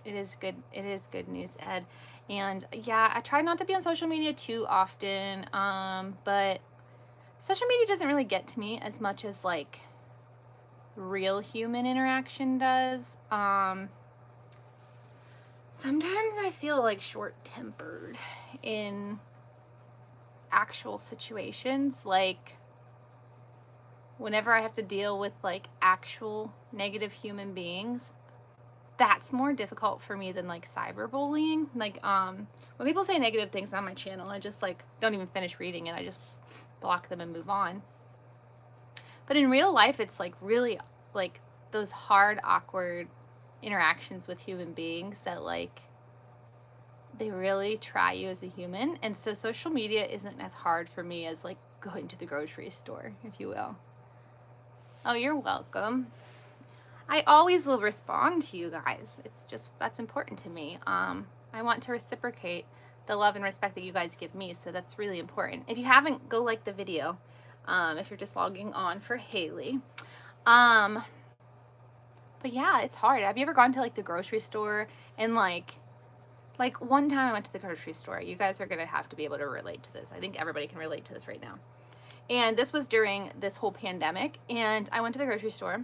it is good. It is good news, Ed. And yeah, I try not to be on social media too often, but social media doesn't really get to me as much as like real human interaction does. Sometimes I feel like short-tempered in actual situations, like whenever I have to deal with like actual negative human beings. That's more difficult for me than like cyberbullying. Like when people say negative things on my channel, I just like don't even finish reading it. I just block them and move on. But in real life, it's like really like those hard, awkward interactions with human beings that like they really try you as a human. And so social media isn't as hard for me as like going to the grocery store, if you will. Oh, you're welcome. I always will respond to you guys. It's just, that's important to me. I want to reciprocate the love and respect that you guys give me, so that's really important. If you haven't, go like the video, if you're just logging on for Haley. But yeah, it's hard. Have you ever gone to like the grocery store and like one time I went to the grocery store. You guys are gonna have to be able to relate to this. I think everybody can relate to this right now. And this was during this whole pandemic, and I went to the grocery store.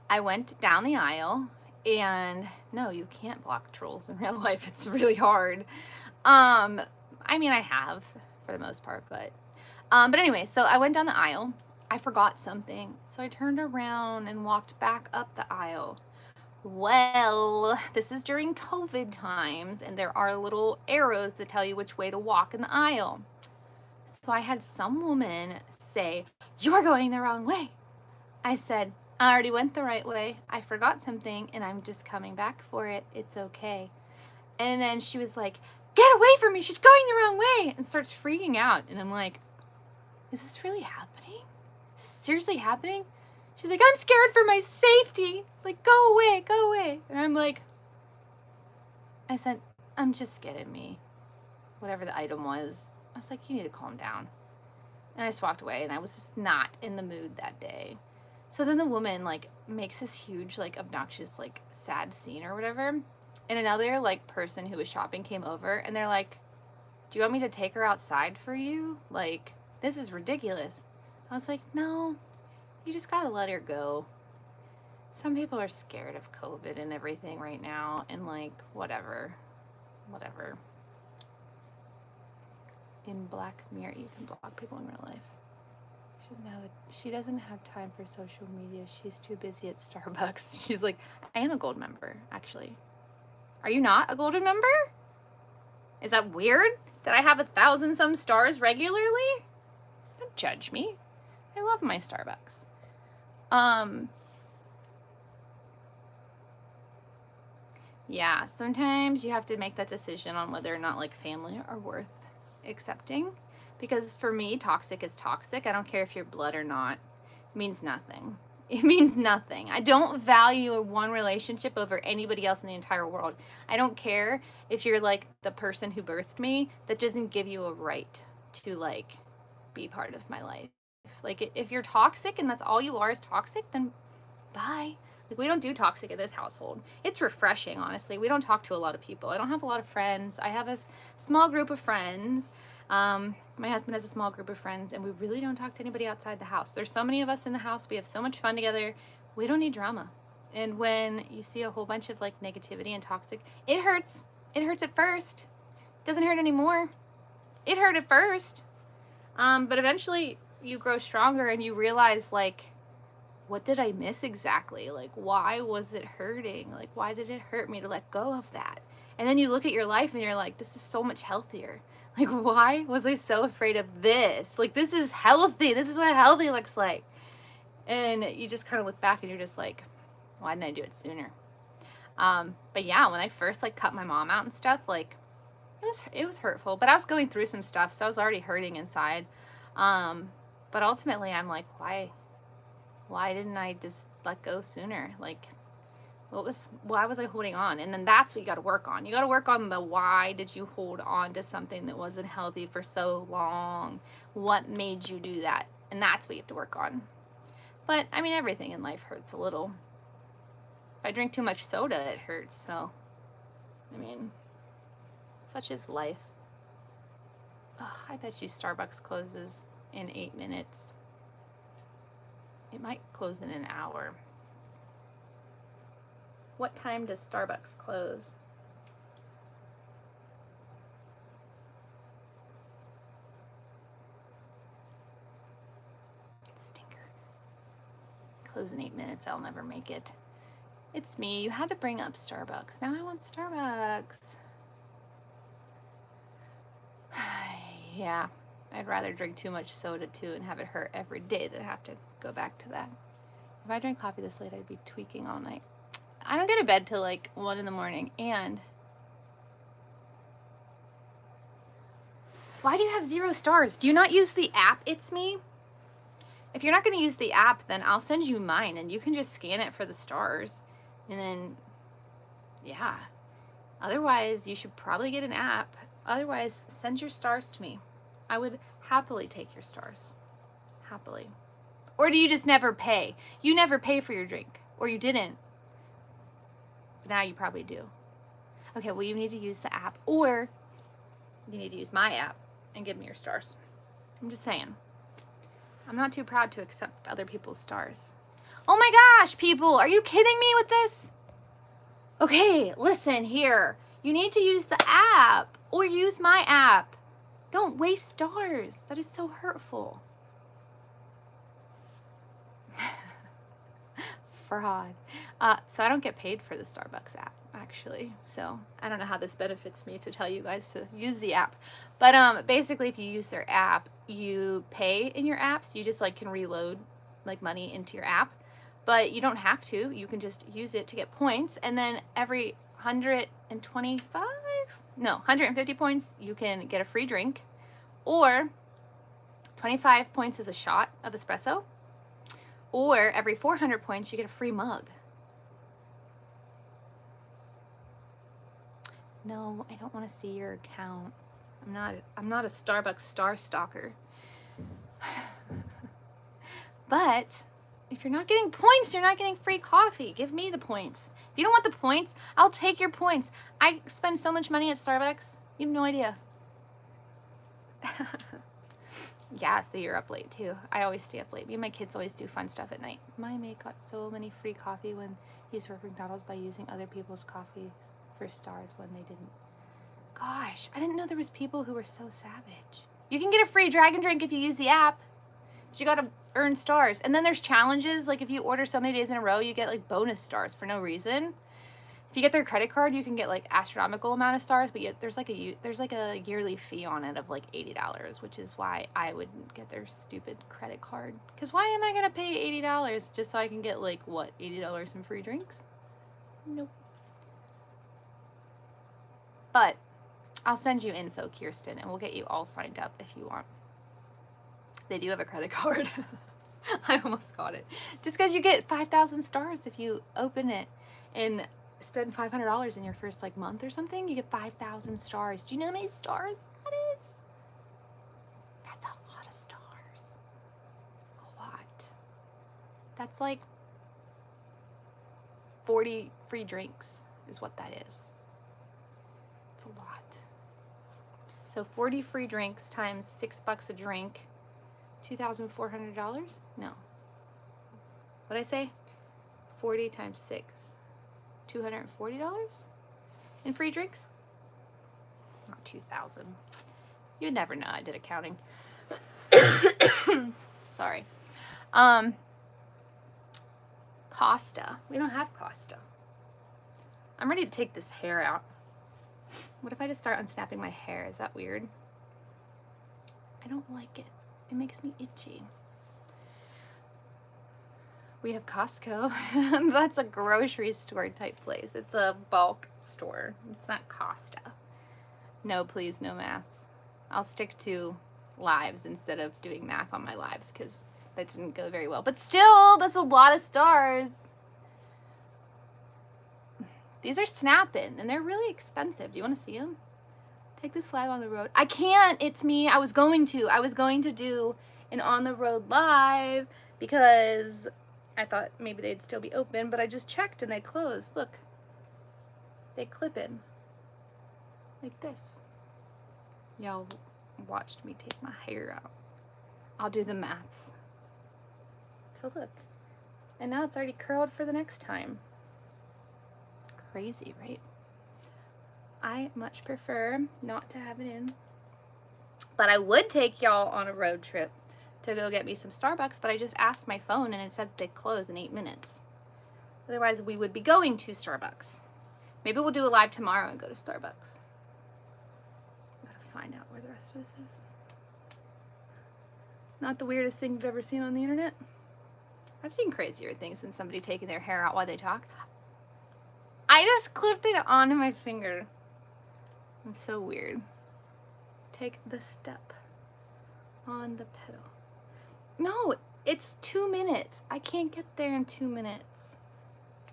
I went down the aisle, and no, you can't block trolls in real life. It's really hard. I mean, I have for the most part, but anyway, so I went down the aisle. I forgot something, so I turned around and walked back up the aisle. Well, this is during COVID times, and there are little arrows that tell you which way to walk in the aisle. So I had some woman say, "You're going the wrong way." I said, "I already went the right way. I forgot something, and I'm just coming back for it. It's okay." And then she was like, "Get away from me. She's going the wrong way," and starts freaking out. And I'm like, is this really happening? Is this seriously happening? She's like, "I'm scared for my safety. Like, go away, go away." And I'm like, I said, "I'm just kidding me. whatever the item was. I was like, you need to calm down. And I just walked away, and I was just not in the mood that day. So then the woman, like, makes this huge, like, obnoxious, like, sad scene or whatever. And another, like, person who was shopping came over, and they're like, do you want me to take her outside for you? Like, this is ridiculous. I was like, no, you just gotta let her go. Some people are scared of COVID and everything right now, and, like, whatever. In Black Mirror, you can block people in real life. She doesn't have time for social media. She's too busy at Starbucks. She's like, I am a gold member, actually. Are you not a golden member? Is that weird that I have 1,000 some stars regularly? Don't judge me. I love my Starbucks. Yeah, sometimes you have to make that decision on whether or not, like, family are worth accepting. Because for me, toxic is toxic. I don't care if you're blood or not. It means nothing. It means nothing. I don't value one relationship over anybody else in the entire world. I don't care if you're, like, the person who birthed me. That doesn't give you a right to, like, be part of my life. Like, if you're toxic and that's all you are is toxic, then bye. Like, we don't do toxic in this household. It's refreshing, honestly. We don't talk to a lot of people. I don't have a lot of friends. I have a small group of friends. My husband has a small group of friends, and we really don't talk to anybody outside the house. There's so many of us in the house. We have so much fun together. We don't need drama. And when you see a whole bunch of, like, negativity and toxic, it hurts. It hurts at first. It doesn't hurt anymore. It hurt at first. But eventually you grow stronger and you realize, like, what did I miss exactly? Like, why was it hurting? Like, why did it hurt me to let go of that? And then you look at your life and you're like, this is so much healthier. Like, why was I so afraid of this? Like, this is healthy. This is what healthy looks like. And you just kind of look back and you're just like, why didn't I do it sooner? But yeah, when I first, like, cut my mom out and stuff, like, it was hurtful. But I was going through some stuff, so I was already hurting inside. But ultimately, I'm like, why didn't I just let go sooner? Like, why was I holding on? And then that's what you got to work on. You got to work on the why did you hold on to something that wasn't healthy for so long? What made you do that? And that's what you have to work on. But, I mean, everything in life hurts a little. If I drink too much soda, it hurts. So, I mean, such is life. Ugh, I bet you Starbucks closes in 8 minutes. It might close in an hour. What time does Starbucks close? Stinker. Close in 8 minutes. I'll never make it. It's me. You had to bring up Starbucks. Now I want Starbucks. Yeah. I'd rather drink too much soda too and have it hurt every day than have to go back to that. If I drank coffee this late, I'd be tweaking all night. I don't go to bed till like 1 in the morning. And why do you have 0 stars? Do you not use the app, It's Me? If you're not going to use the app, then I'll send you mine and you can just scan it for the stars. And then, yeah. Otherwise, you should probably get an app. Otherwise, send your stars to me. I would happily take your stars. Happily. Or do you just never pay? You never pay for your drink. Or you didn't. But now you probably do. Okay, well, you need to use the app. Or you need to use my app and give me your stars. I'm just saying. I'm not too proud to accept other people's stars. Oh my gosh, people. Are you kidding me with this? Okay, listen here. You need to use the app. Or use my app. Don't waste stars. That is so hurtful. Fraud. So I don't get paid for the Starbucks app, actually. So I don't know how this benefits me to tell you guys to use the app. But basically, if you use their app, you pay in your app. So you just like can reload like money into your app. But you don't have to. You can just use it to get points. And then every 150 points, you can get a free drink. Or 25 points is a shot of espresso. Or every 400 points, you get a free mug. No, I don't want to see your account. I'm not a Starbucks star stalker. But if you're not getting points, you're not getting free coffee. Give me the points. If you don't want the points, I'll take your points. I spend so much money at Starbucks. You have no idea. Yeah, so you're up late too. I always stay up late. Me and my kids always do fun stuff at night. My mate got so many free coffee when he used to work at McDonald's by using other people's coffee for stars when they didn't. Gosh, I didn't know there was people who were so savage. You can get a free dragon drink if you use the app. But you gotta earn stars. And then there's challenges, like if you order so many days in a row, you get like bonus stars for no reason. If you get their credit card, you can get like astronomical amount of stars, but there's like a yearly fee on it of like $80, which is why I wouldn't get their stupid credit card. Because why am I gonna pay $80 just so I can get like what, $80 in free drinks? Nope. But I'll send you info, Kirsten, and we'll get you all signed up if you want. They do have a credit card. I almost got it. Just because you get 5,000 stars if you open it and spend $500 in your first like month or something, you get 5,000 stars. Do you know how many stars that is? That's a lot of stars. A lot. That's like 40 free drinks is what that is. It's a lot. So 40 free drinks times $6 a drink, $2,400? No. What'd I say? 40 times 6. $240 in free drinks? Not 2,000. You'd never know. I did accounting. Sorry. Costa. We don't have Costa. I'm ready to take this hair out. What if I just start unsnapping my hair? Is that weird? I don't like it. It makes me itchy. We have Costco. That's a grocery store type place. It's a bulk store. It's not Costa. No, please, no maths. I'll stick to lives instead of doing math on my lives because that didn't go very well. But still, that's a lot of stars. These are snapping and they're really expensive. Do you want to see them? Take this live on the road. I can't. It's me. I was going to do an on the road live because I thought maybe they'd still be open, but I just checked and they closed. Look. They clip in. Like this. Y'all watched me take my hair out. I'll do the maths. So look. And now it's already curled for the next time. Crazy, right? I much prefer not to have it in. But I would take y'all on a road trip to go get me some Starbucks, but I just asked my phone and it said they close in 8 minutes. Otherwise, we would be going to Starbucks. Maybe we'll do a live tomorrow and go to Starbucks. Gotta find out where the rest of this is. Not the weirdest thing you've ever seen on the internet. I've seen crazier things than somebody taking their hair out while they talk. I just clipped it onto my finger. I'm so weird. Take the step on the pedal. No, it's 2 minutes. I can't get there in 2 minutes.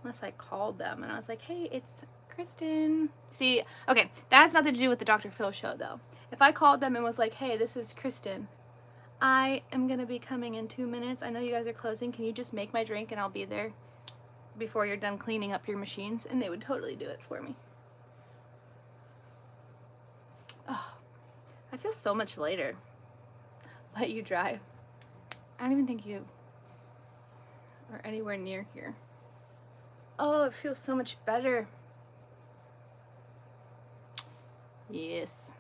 Unless I called them and I was like, hey, it's Kristin. See, okay, that has nothing to do with the Dr. Phil show though. If I called them and was like, hey, this is Kristin. I am gonna be coming in 2 minutes. I know you guys are closing. Can you just make my drink and I'll be there before you're done cleaning up your machines? And they would totally do it for me. Oh, I feel so much later. Let you drive. I don't even think you are anywhere near here. Oh, it feels so much better. Yes.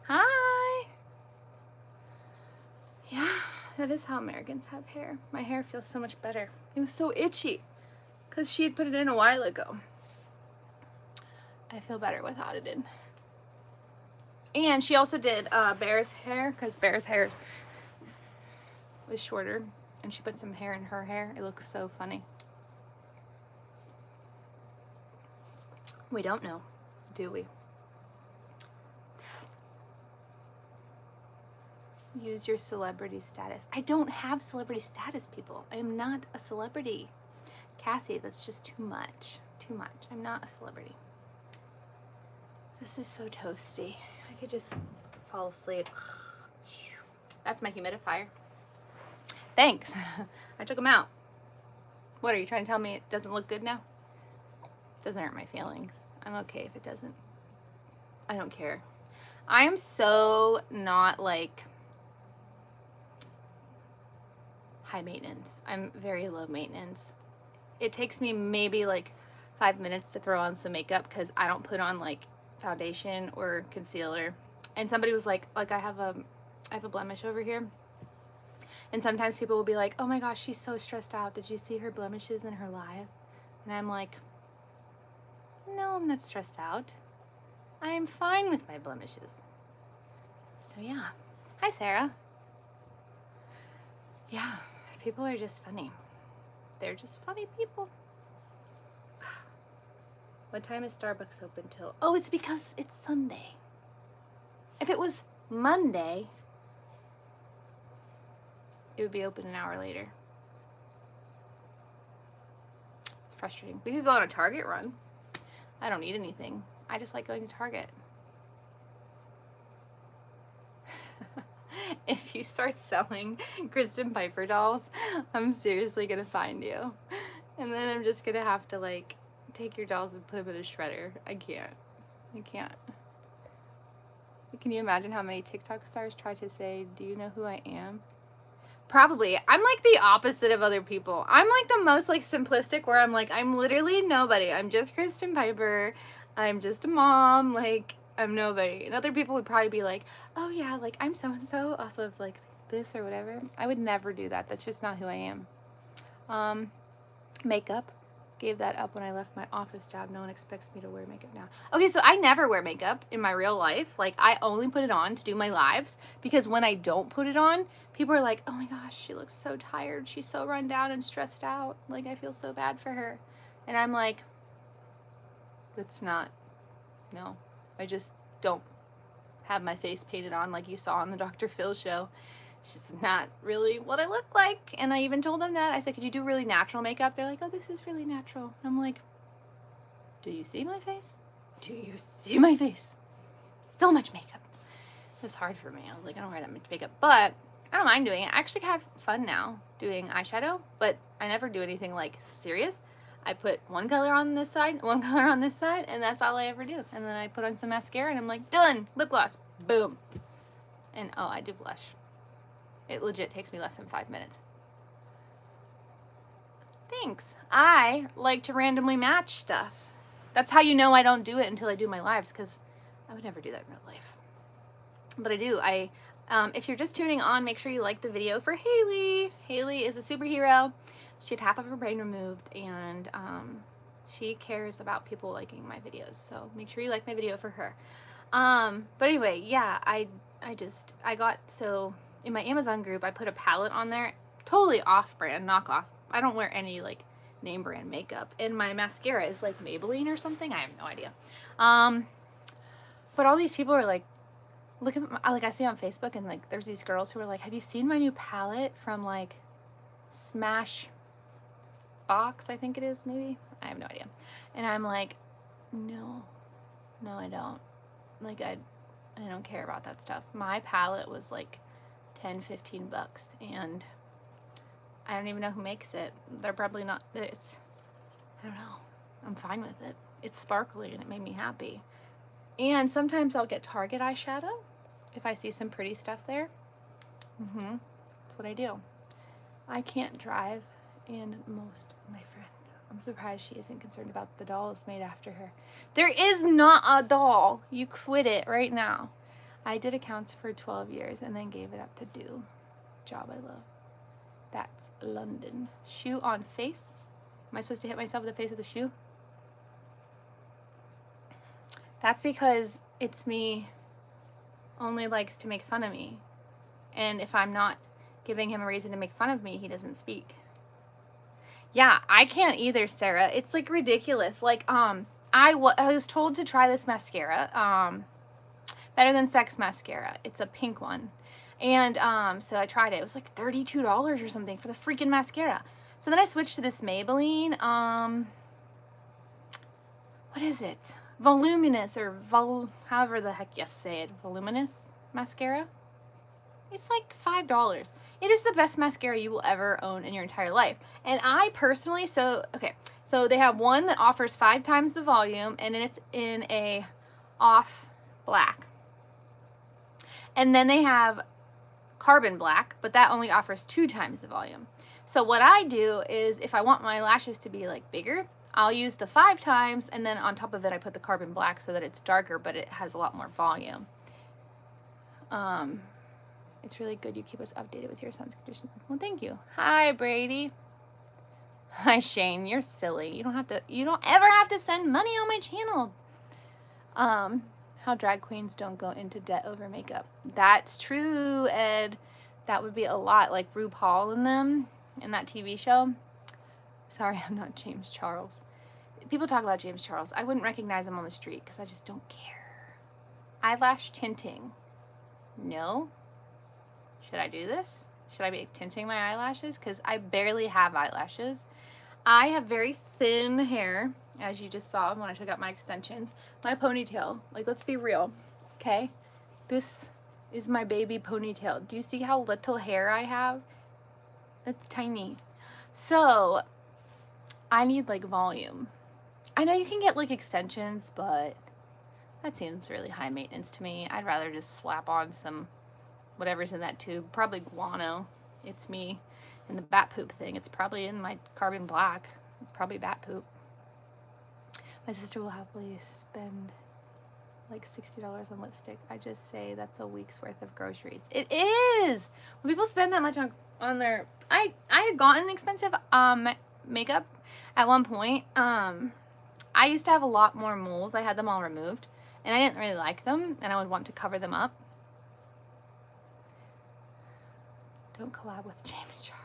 Hi. Yeah, that is how Americans have hair. My hair feels so much better. It was so itchy because she had put it in a while ago. I feel better without it in. And she also did Bear's hair because Bear's hair was shorter and she put some hair in her hair. It looks so funny. We don't know, do we? Use your celebrity status. I don't have celebrity status, people. I am not a celebrity. Cassie, that's just too much. Too much. I'm not a celebrity. This is so toasty. I could just fall asleep. That's my humidifier. Thanks. I took them out. What, are you trying to tell me it doesn't look good now? It doesn't hurt my feelings. I'm okay if it doesn't. I don't care. I am so not like high maintenance. I'm very low maintenance. It takes me maybe like 5 minutes to throw on some makeup because I don't put on like foundation or concealer. And somebody was like I have a blemish over here. And sometimes people will be like, oh my gosh, she's so stressed out. Did you see her blemishes in her life? And I'm like, no, I'm not stressed out. I am fine with my blemishes. So yeah. Hi, Sarah. Yeah, people are just funny. They're just funny people. What time is Starbucks open till? Oh, it's because it's Sunday. If it was Monday, it would be open an hour later. It's frustrating. We could go on a Target run. I don't need anything. I just like going to Target. If you start selling Kristin Piper dolls, I'm seriously gonna find you. And then I'm just gonna have to like take your dolls and put them in a shredder. I can't. Can you imagine how many TikTok stars try to say, do you know who I am? Probably. I'm like the opposite of other people. I'm like the most like simplistic where I'm like, I'm literally nobody. I'm just Kristin Piper. I'm just a mom. Like, I'm nobody. And other people would probably be like, oh yeah, like I'm so-and-so off of like this or whatever. I would never do that. That's just not who I am. Makeup. Gave that up when I left my office job. No one expects me to wear makeup now. Okay, so I never wear makeup in my real life. Like, I only put it on to do my lives because when I don't put it on, people are like, oh my gosh, she looks so tired. She's so run down and stressed out. Like, I feel so bad for her. And I'm like, it's not. No, I just don't have my face painted on like you saw on the Dr. Phil show. It's just not really what I look like. And I even told them that. I said, could you do really natural makeup? They're like, oh, this is really natural. And I'm like, do you see my face? Do you see my face? So much makeup. It was hard for me. I was like, I don't wear that much makeup. But I don't mind doing it. I actually have fun now doing eyeshadow. But I never do anything like serious. I put one color on this side, one color on this side, and that's all I ever do. And then I put on some mascara and I'm like, done. Lip gloss. Boom. And oh, I do blush. It legit takes me less than 5 minutes. Thanks. I like to randomly match stuff. That's how you know I don't do it until I do my lives, because I would never do that in real life. But I do. If you're just tuning on, make sure you like the video for Haley. Haley is a superhero. She had half of her brain removed, and she cares about people liking my videos. So make sure you like my video for her. But anyway, yeah, I got, so in my Amazon group, I put a palette on there, totally off-brand, knockoff. I don't wear any, like, name brand makeup. And my mascara is, like, Maybelline or something. I have no idea. But all these people are, like, look at, like, I see on Facebook, and, like, there's these girls who are like, have you seen my new palette from, like, Smash Box, I think it is, maybe? I have no idea. And I'm like, no, I don't. Like, I don't care about that stuff. My palette was, like, 10, 15 bucks, and I don't even know who makes it. They're probably not, I don't know. I'm fine with it. It's sparkly and it made me happy. And sometimes I'll get Target eyeshadow if I see some pretty stuff there. That's what I do. I can't drive, and most of my friend, I'm surprised she isn't concerned about the dolls made after her. There is not a doll. You quit it right now. I did accounts for 12 years and then gave it up to do. Job I love. That's London. Shoe on face. Am I supposed to hit myself in the face with a shoe? That's because It's Me only likes to make fun of me. And if I'm not giving him a reason to make fun of me, he doesn't speak. Yeah, I can't either, Sarah. It's like ridiculous. Like, I was told to try this mascara, Better Than Sex mascara. It's a pink one. And so I tried it. It was like $32 or something for the freaking mascara. So then I switched to this Maybelline, what is it? voluminous or however the heck you say it, voluminous mascara. It's like $5. It is the best mascara you will ever own in your entire life. And I personally, so they have one that offers 5 times the volume, and it's in a off black. And then they have carbon black, but that only offers 2 times the volume. So what I do is, if I want my lashes to be like bigger, I'll use the 5 times, and then on top of it I put the carbon black so that it's darker, but it has a lot more volume. It's really good you keep us updated with your son's condition. Well, thank you. Hi, Brady. Hi, Shane. You're silly. You don't ever have to send money on my channel. How drag queens don't go into debt over makeup. That's true, Ed. That would be a lot, like RuPaul and them in that TV show. Sorry, I'm not James Charles. People talk about James Charles. I wouldn't recognize him on the street because I just don't care. Eyelash tinting. No. Should I do this? Should I be tinting my eyelashes? Because I barely have eyelashes. I have very thin hair, as you just saw when I took out my extensions. My ponytail, like, let's be real, okay? This is my baby ponytail. Do you see how little hair I have? It's tiny. So I need like volume. I know you can get like extensions, but that seems really high maintenance to me. I'd rather just slap on some whatever's in that tube, probably guano. It's me. And the bat poop thing, it's probably in my carbon black. It's probably bat poop. My sister will happily spend like $60 on lipstick. I just say that's a week's worth of groceries. It is! When people spend that much on their... I had gotten expensive makeup at one point. I used to have a lot more moles. I had them all removed. And I didn't really like them. And I would want to cover them up. Don't collab with James Charles.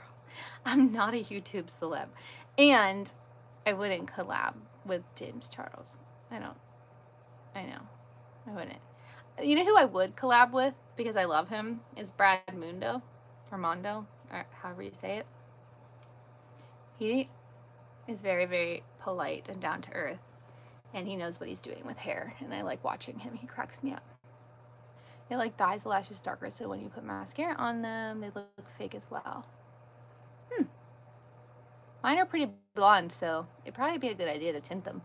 I'm not a YouTube celeb. And I wouldn't collab with James Charles. I know. I wouldn't. You know who I would collab with, because I love him, is Brad Mondo, or Mondo, or however you say it. He is very, very polite and down to earth, and he knows what he's doing with hair, and I like watching him. He cracks me up. It like dyes the lashes darker, so when you put mascara on them, they look fake as well. Mine are pretty blonde, so it'd probably be a good idea to tint them.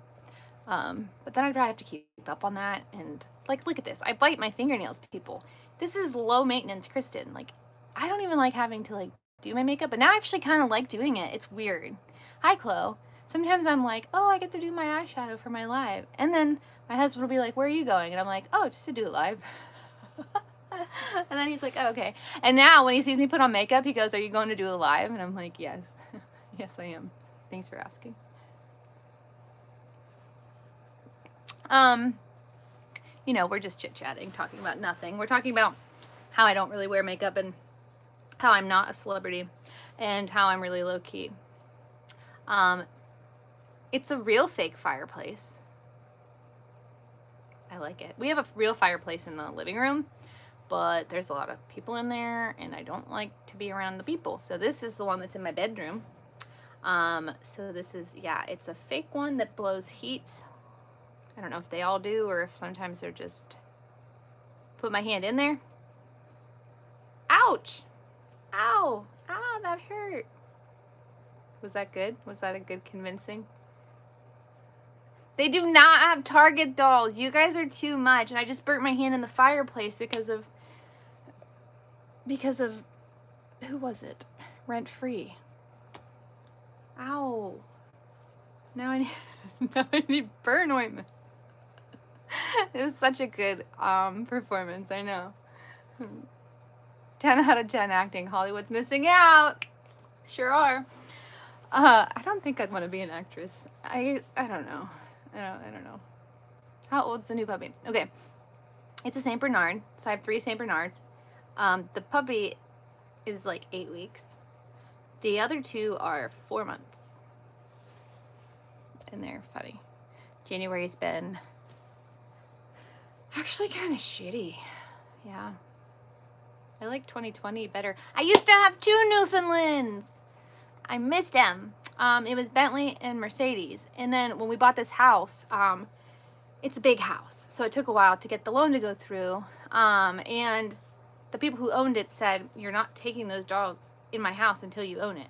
But then I'd probably have to keep up on that, and like, look at this. I bite my fingernails, people. This is low maintenance Kristin. Like, I don't even like having to like do my makeup, but now I actually kind of like doing it. It's weird. Hi, Chloe. Sometimes I'm like, oh, I get to do my eyeshadow for my live. And then my husband will be like, where are you going? And I'm like, oh, just to do it live. And then he's like, oh, okay. And now when he sees me put on makeup, he goes, are you going to do it live? And I'm like, yes. Yes, I am. Thanks for asking. You know, we're just chit-chatting, talking about nothing. We're talking about how I don't really wear makeup and how I'm not a celebrity and how I'm really low-key. It's a real fake fireplace. I like it. We have a real fireplace in the living room, but there's a lot of people in there, and I don't like to be around the people. So this is the one that's in my bedroom. So this is, yeah, it's a fake one that blows heat. I don't know if they all do, or if sometimes they're just... Put my hand in there. Ouch! Ow! Ow, that hurt. Was that good? Was that a good convincing? They do not have Target dolls. You guys are too much. And I just burnt my hand in the fireplace because of... Who was it? Rent Free. Ow. Now I need burn ointment. It was such a good performance, I know. 10 out of 10 acting. Hollywood's missing out. Sure are. I don't think I'd want to be an actress. I don't know. I don't know. How old's the new puppy? Okay. It's a Saint Bernard. So I have 3 Saint Bernards. The puppy is like 8 weeks. The other 2 are 4 months. And they're funny. January's been actually kind of shitty. Yeah. I like 2020 better. I used to have 2 Newfoundlands. I missed them. It was Bentley and Mercedes. And then when we bought this house, it's a big house, so it took a while to get the loan to go through. And the people who owned it said, you're not taking those dogs in my house until you own it.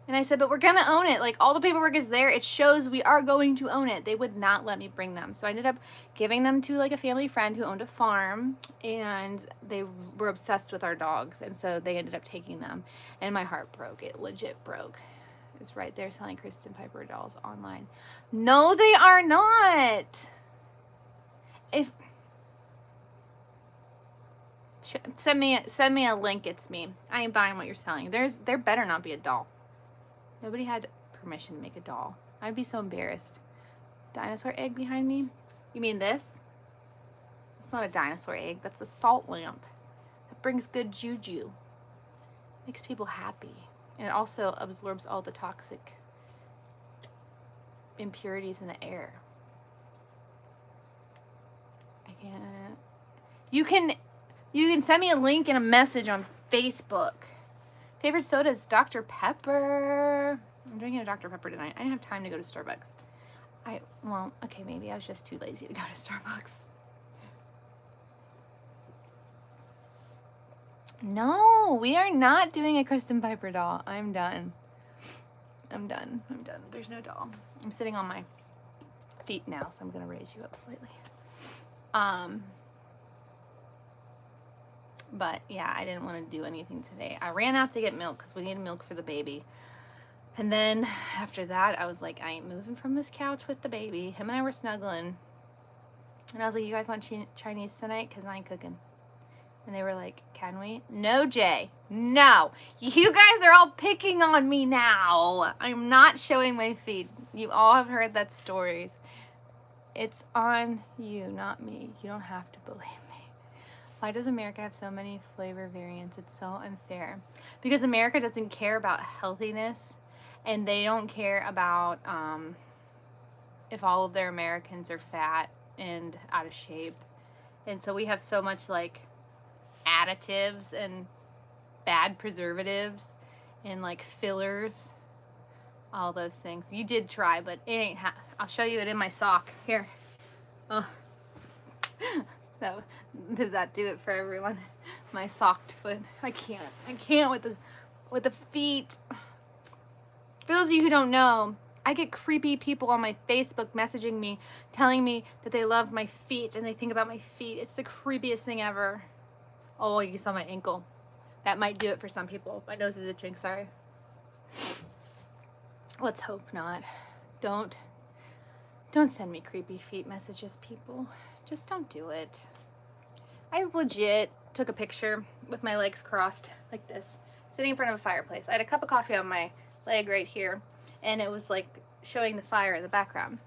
And I said, but we're going to own it. Like, all the paperwork is there. It shows we are going to own it. They would not let me bring them. So I ended up giving them to, like, a family friend who owned a farm. And they were obsessed with our dogs. And so they ended up taking them. And my heart broke. It legit broke. It's right there selling Kristin Piper dolls online. No, they are not. Send me a link. It's me. I ain't buying what you're selling. There better not be a doll. Nobody had permission to make a doll. I'd be so embarrassed. Dinosaur egg behind me? You mean this? It's not a dinosaur egg. That's a salt lamp. That brings good juju. Makes people happy. And it also absorbs all the toxic impurities in the air. I can't. You can send me a link and a message on Facebook. Favorite soda is Dr. Pepper. I'm drinking a Dr. Pepper tonight. I didn't have time to go to Starbucks. Well, okay, maybe I was just too lazy to go to Starbucks. No, we are not doing a Kristin Piper doll. I'm done. There's no doll. I'm sitting on my feet now, so I'm going to raise you up slightly. But yeah, I didn't want to do anything today. I ran out to get milk because we needed milk for the baby. And then after that, I was like, I ain't moving from this couch with the baby. Him and I were snuggling. And I was like, you guys want Chinese tonight? Because I ain't cooking. And they were like, can we? No, Jay. No. You guys are all picking on me now. I'm not showing my feet. You all have heard that stories. It's on you, not me. You don't have to believe me. Why does America have so many flavor variants? It's so unfair. Because America doesn't care about healthiness, and they don't care about if all of their Americans are fat and out of shape. And so we have so much like additives and bad preservatives and like fillers, all those things. You did try, but it ain't I'll show you it in my sock. Here. Oh. So, did that do it for everyone? My socked foot. I can't with the feet. For those of you who don't know, I get creepy people on my Facebook messaging me, telling me that they love my feet and they think about my feet. It's the creepiest thing ever. Oh, you saw my ankle. That might do it for some people. My nose is itching, sorry. Let's hope not. Don't send me creepy feet messages, people. Just don't do it. I legit took a picture with my legs crossed like this, sitting in front of a fireplace. I had a cup of coffee on my leg right here, and it was like showing the fire in the background.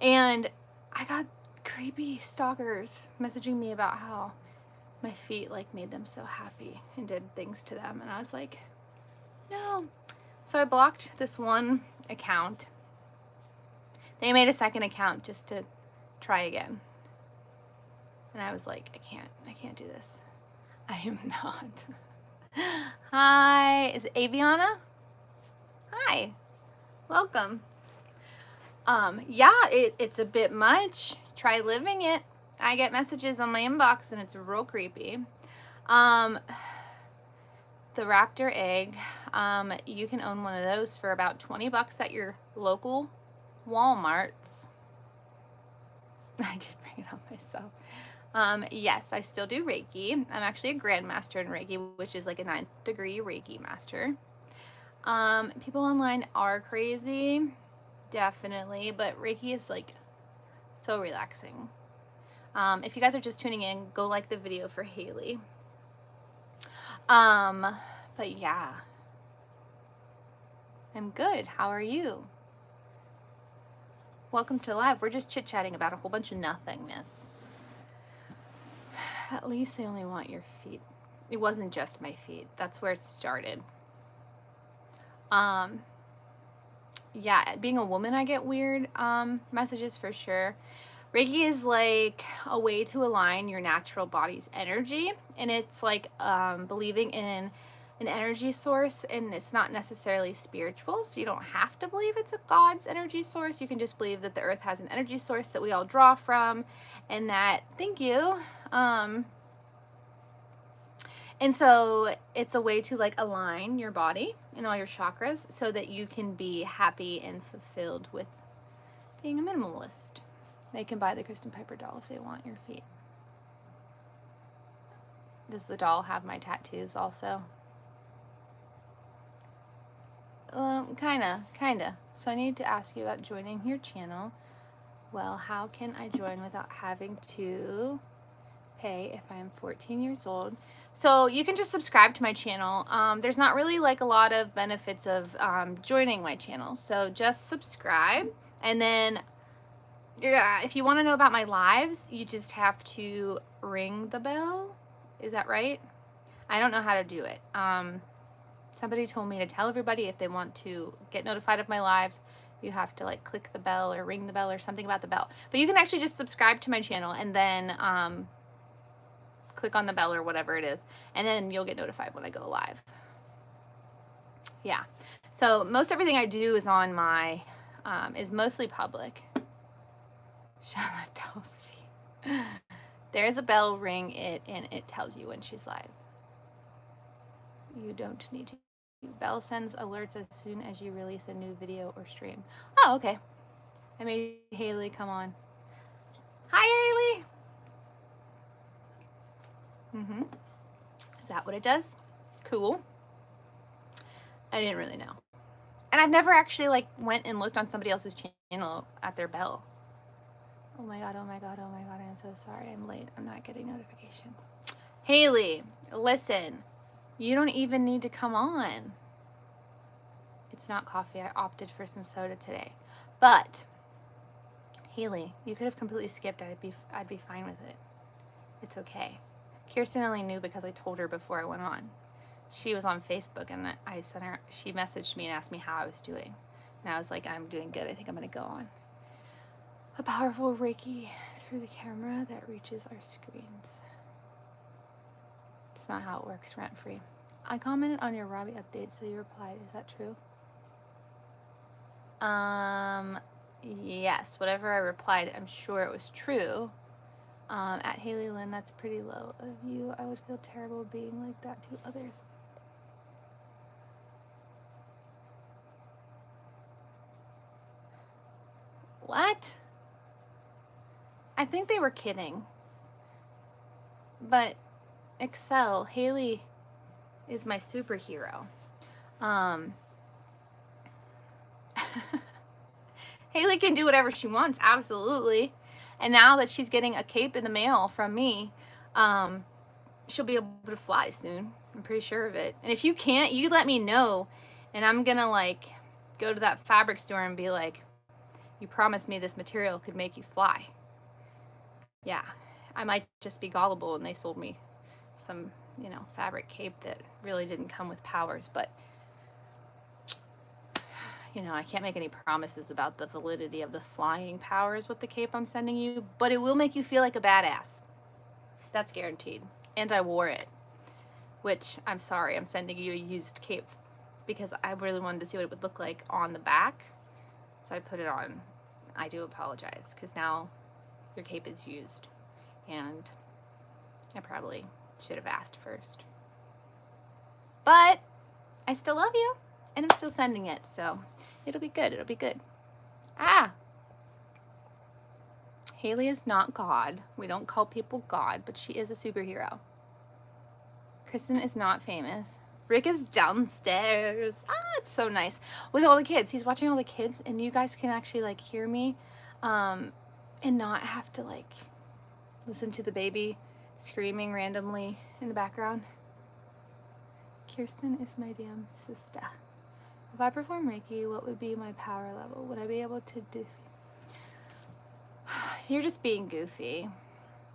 And I got creepy stalkers messaging me about how my feet like made them so happy and did things to them. And I was like, no. So I blocked this one account. They made a second account just to try again. And I was like, I can't do this. I am not. Hi, is it Aviana? Hi, welcome. Yeah, it's a bit much. Try living it. I get messages on my inbox and it's real creepy. The raptor egg, you can own one of those for about 20 bucks at your local Walmarts. I did bring it on myself. Yes, I still do Reiki. I'm actually a grandmaster in Reiki, which is like a 9th degree Reiki master. People online are crazy, definitely, but Reiki is like so relaxing. If you guys are just tuning in, go like the video for Haley. But yeah, I'm good. How are you? Welcome to live. We're just chit-chatting about a whole bunch of nothingness. At least they only want your feet. It wasn't just my feet. That's where it started. Yeah, being a woman, I get weird messages for sure. Reiki is like a way to align your natural body's energy, and it's like believing in an energy source, and it's not necessarily spiritual, so you don't have to believe it's a God's energy source. You can just believe that the earth has an energy source that we all draw from, and that, thank you, and so it's a way to like align your body and all your chakras so that you can be happy and fulfilled with being a minimalist. They can buy the Kristin Piper doll if they want your feet. Does the doll have my tattoos also? Kinda. So I need to ask you about joining your channel. Well, how can I join without having to pay if I am 14 years old? So you can just subscribe to my channel. There's not really like a lot of benefits of joining my channel. So just subscribe, and then if you want to know about my lives, you just have to ring the bell. Is that right? I don't know how to do it. Somebody told me to tell everybody if they want to get notified of my lives, you have to like click the bell or ring the bell or something about the bell. But you can actually just subscribe to my channel and then click on the bell or whatever it is, and then you'll get notified when I go live. Yeah. So most everything I do is on my, is mostly public. Charlotte tells me. There is a bell, ring it, and it tells you when she's live. You don't need to. Bell sends alerts as soon as you release a new video or stream. Oh, okay. I made Haley come on. Hi, Haley. Is that what it does? Cool. I didn't really know. And I've never actually like went and looked on somebody else's channel at their bell. Oh my god, oh my god, oh my god, I'm so sorry. I'm late. I'm not getting notifications. Haley, listen. You don't even need to come on. It's not coffee. I opted for some soda today. But Haley, you could have completely skipped. I'd be fine with it. It's okay. Kirsten only knew because I told her before I went on. She was on Facebook and I sent her, she messaged me and asked me how I was doing. And I was like, I'm doing good. I think I'm going to go on. A powerful Reiki through the camera that reaches our screens. It's not how it works, rent-free. I commented on your Robbie update, so you replied. Is that true? Yes. Whatever I replied, I'm sure it was true. At Haley Lynn, that's pretty low of you. I would feel terrible being like that to others. What? I think they were kidding. But Excel, Haley is my superhero. Haley can do whatever she wants, absolutely. And now that she's getting a cape in the mail from me, she'll be able to fly soon. I'm pretty sure of it. And if you can't, you let me know. And I'm gonna like go to that fabric store and be like, you promised me this material could make you fly. Yeah, I might just be gullible and they sold me some, you know, fabric cape that really didn't come with powers, but you know, I can't make any promises about the validity of the flying powers with the cape I'm sending you, but it will make you feel like a badass. That's guaranteed. And I wore it, which I'm sorry, I'm sending you a used cape because I really wanted to see what it would look like on the back. So I put it on. I do apologize because now your cape is used and I probably should have asked first. But I still love you and I'm still sending it, so it'll be good. It'll be good. Ah! Haley is not God. We don't call people God, but she is a superhero. Kristen is not famous. Rick is downstairs. Ah, it's so nice. With all the kids. He's watching all the kids, and you guys can actually, like, hear me and not have to, like, listen to the baby screaming randomly in the background. Kirsten is my damn sister. If I perform Reiki, what would be my power level? Would I be able to do... You're just being goofy.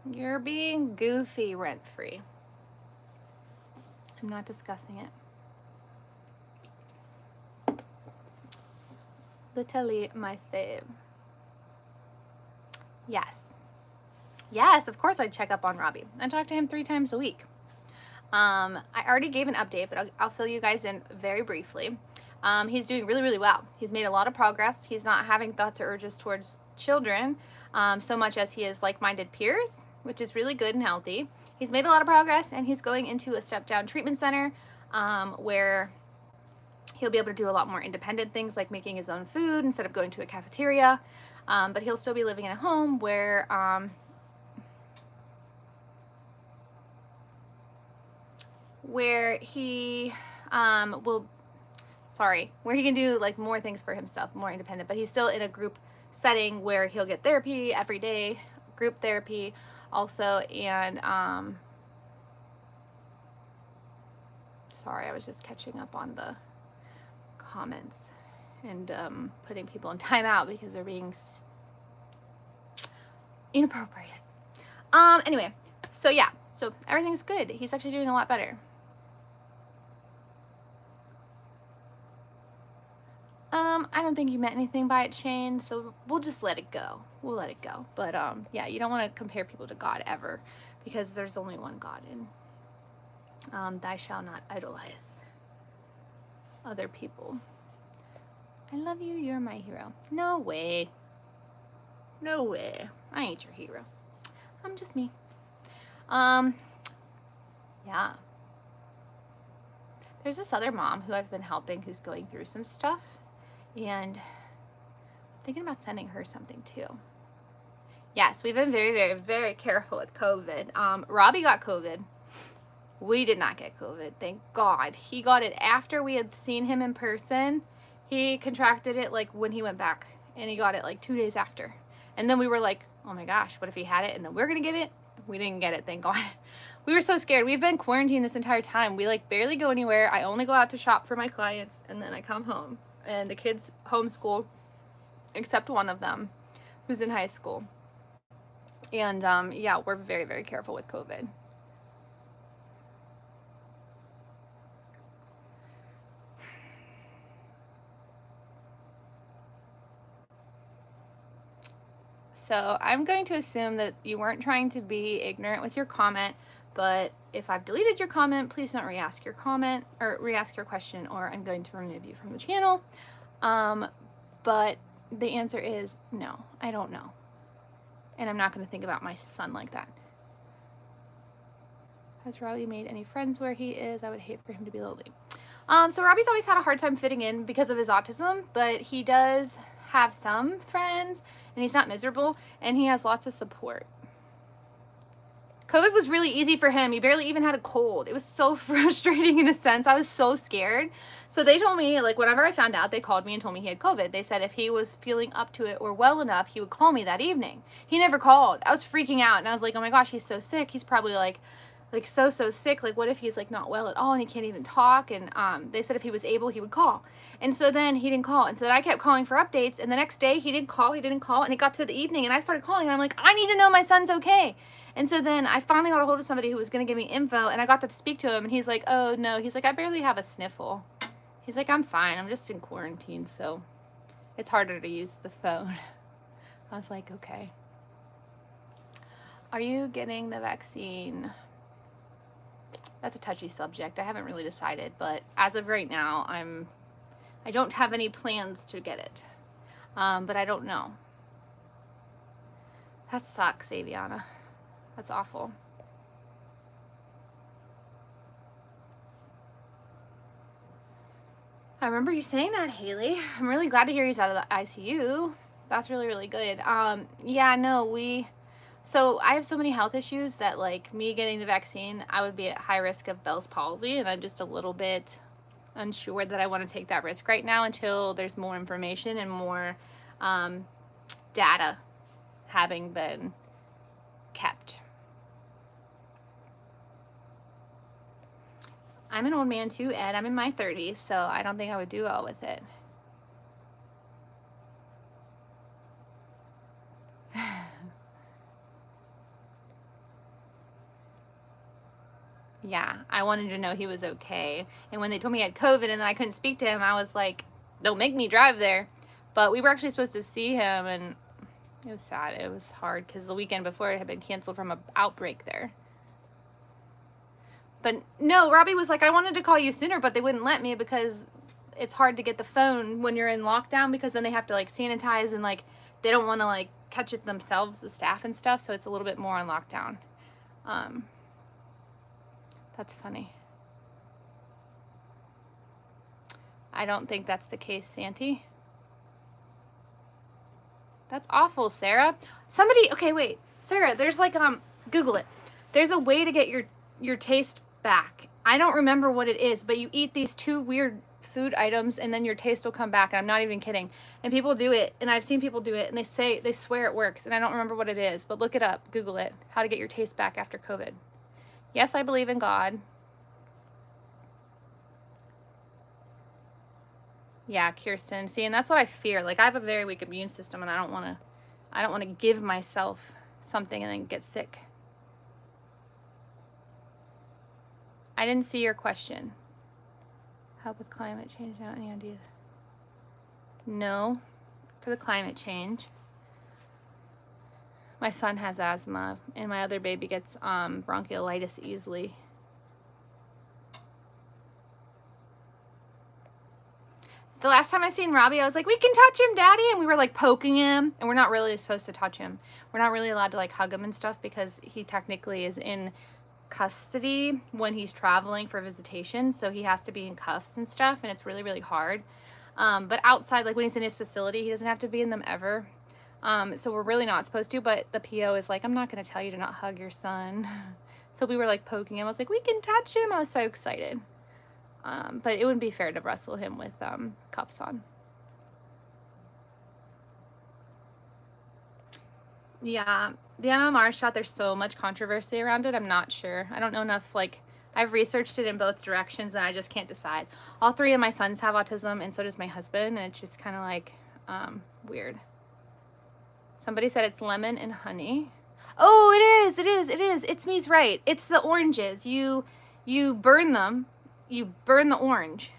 You're being goofy, rent-free. I'm not discussing it. Literally my fave. Yes. Yes, of course I check up on Robbie. I talk to him 3 times a week. I already gave an update, but I'll fill you guys in very briefly. He's doing really, really well. He's made a lot of progress. He's not having thoughts or urges towards children so much as he is like-minded peers, which is really good and healthy. He's made a lot of progress, and he's going into a step-down treatment center where he'll be able to do a lot more independent things like making his own food instead of going to a cafeteria. But he'll still be living in a home where he where he can do like more things for himself, more independent, but he's still in a group setting where he'll get therapy every day, group therapy also. And sorry, I was just catching up on the comments and putting people in timeout because they're being inappropriate. Anyway, so yeah, so everything's good. He's actually doing a lot better. I don't think you meant anything by it, Shane, so we'll just let it go. We'll let it go. But yeah, you don't want to compare people to God ever, because there's only one God, and thou shalt not idolize other people. I love you, you're my hero. No way. No way. I ain't your hero. I'm just me. Yeah. There's this other mom who I've been helping who's going through some stuff, and I'm thinking about sending her something too. Yes, we've been very, very, very careful with COVID. Robbie got COVID. We did not get COVID, thank God. He got it after we had seen him in person. He contracted it like when he went back, and he got it like 2 days after. And then we were like, oh my gosh, what if he had it and then we're gonna get it? We didn't get it, thank God. We were so scared. We've been quarantined this entire time. We like barely go anywhere. I only go out to shop for my clients, and then I come home. And the kids homeschool, except one of them who's in high school. And yeah, we're very, very careful with COVID. So I'm going to assume that you weren't trying to be ignorant with your comment, but if I've deleted your comment, please don't re-ask your comment or re-ask your question, or I'm going to remove you from the channel. But the answer is no, I don't know. And I'm not going to think about my son like that. Has Robbie made any friends where he is? I would hate for him to be lonely. So Robbie's always had a hard time fitting in because of his autism, but he does have some friends, and he's not miserable, and he has lots of support. COVID was really easy for him. He barely even had a cold. It was so frustrating in a sense. I was so scared. So they told me, like, whenever I found out, they called me and told me he had COVID. They said if he was feeling up to it or well enough, he would call me that evening. He never called. I was freaking out, and I was like, oh my gosh, he's so sick. He's probably like so sick. Like, what if he's like not well at all and he can't even talk? And they said if he was able, he would call. And so then he didn't call, and so then I kept calling for updates, and the next day he didn't call, and it got to the evening, and I started calling, and I'm like, I need to know my son's okay. And so then I finally got a hold of somebody who was going to give me info, and I got to speak to him, and he's like, oh no, he's like, I barely have a sniffle. He's like, I'm fine, I'm just in quarantine, so it's harder to use the phone. I was like, okay. Are you getting the vaccine? That's a touchy subject. I haven't really decided, but as of right now, I don't have any plans to get it, but I don't know. That sucks, Aviana. That's awful. I remember you saying that, Haley. I'm really glad to hear he's out of the ICU. That's really, really good. Yeah, no, so I have so many health issues that, like, me getting the vaccine, I would be at high risk of Bell's palsy, and I'm just a little bit unsure that I want to take that risk right now until there's more information and more data having been kept. I'm an old man too, Ed. I'm in my 30s, so I don't think I would do well with it. Yeah, I wanted to know he was okay. And when they told me he had COVID and then I couldn't speak to him, I was like, don't make me drive there. But we were actually supposed to see him, and it was sad. It was hard because the weekend before it had been canceled from an outbreak there. But no, Robbie was like, I wanted to call you sooner, but they wouldn't let me because it's hard to get the phone when you're in lockdown, because then they have to like sanitize and like they don't want to like catch it themselves, the staff and stuff. So it's a little bit more on lockdown. That's funny. I don't think that's the case, Santy. That's awful, Sarah. Somebody, okay, wait. Sarah, there's like, Google it. There's a way to get your taste back. I don't remember what it is, but you eat these 2 weird food items and then your taste will come back. And I'm not even kidding. And people do it, and I've seen people do it, and they swear it works, and I don't remember what it is, but look it up. Google it. How to get your taste back after COVID. Yes, I believe in God. Yeah, Kirsten. See, and that's what I fear. Like, I have a very weak immune system, and I don't want to give myself something and then get sick. I didn't see your question. Help with climate change now? Any ideas? No, for the climate change. My son has asthma, and my other baby gets bronchiolitis easily. The last time I seen Robbie, I was like, we can touch him, Daddy. And we were like poking him. And we're not really supposed to touch him. We're not really allowed to like hug him and stuff because he technically is in custody when he's traveling for visitation. So he has to be in cuffs and stuff. And it's really, really hard. But outside, like when he's in his facility, he doesn't have to be in them ever. So we're really not supposed to. But the PO is like, I'm not going to tell you to not hug your son. So we were like poking him. I was like, we can touch him. I was so excited. But it wouldn't be fair to wrestle him with cuffs on. Yeah, the MMR shot, there's so much controversy around it. I'm not sure. I don't know enough. Like, I've researched it in both directions, and I just can't decide. All 3 of my sons have autism, and so does my husband, and it's just kind of like weird. Somebody said it's lemon and honey. Oh, it is. It's me's right. It's the oranges. You burn them. You burn the orange.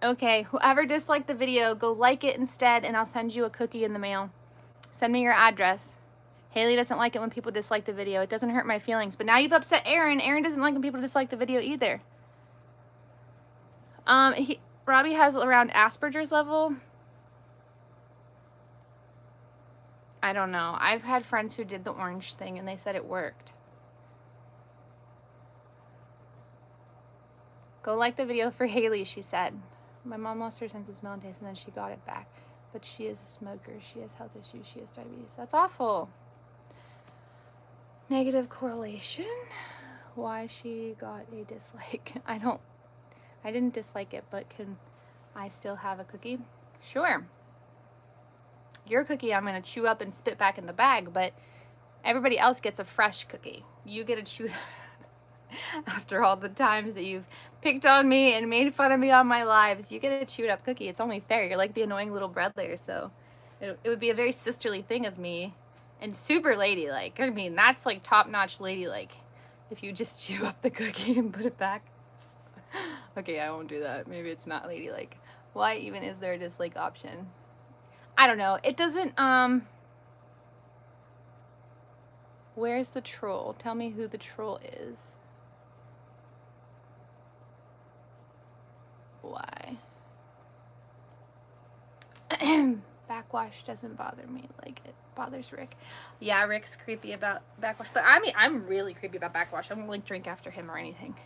Okay, whoever disliked the video, go like it instead, and I'll send you a cookie in the mail. Send me your address. Haley doesn't like it when people dislike the video. It doesn't hurt my feelings. But now you've upset Aaron. Aaron doesn't like when people dislike the video either. Robbie has around Asperger's level. I don't know. I've had friends who did the orange thing and they said it worked. Go like the video for Haley, she said. My mom lost her sense of smell and taste and then she got it back. But she is a smoker. She has health issues. She has diabetes. That's awful. Negative correlation. Why she got a dislike. I didn't dislike it, but can I still have a cookie? Sure. Your cookie I'm going to chew up and spit back in the bag, but everybody else gets a fresh cookie. You get to chew after all the times that you've picked on me and made fun of me on my lives. You get a chewed up cookie. It's only fair. You're like the annoying little brother, so it would be a very sisterly thing of me and super ladylike. I mean, that's like top-notch ladylike if you just chew up the cookie and put it back. Okay, I won't do that. Maybe it's not ladylike. Why even is there a dislike option? I don't know. It doesn't, where's the troll? Tell me who the troll is. Why? Backwash doesn't bother me like it bothers Rick. Yeah, Rick's creepy about backwash, but I mean, I'm really creepy about backwash. I won't like drink after him or anything.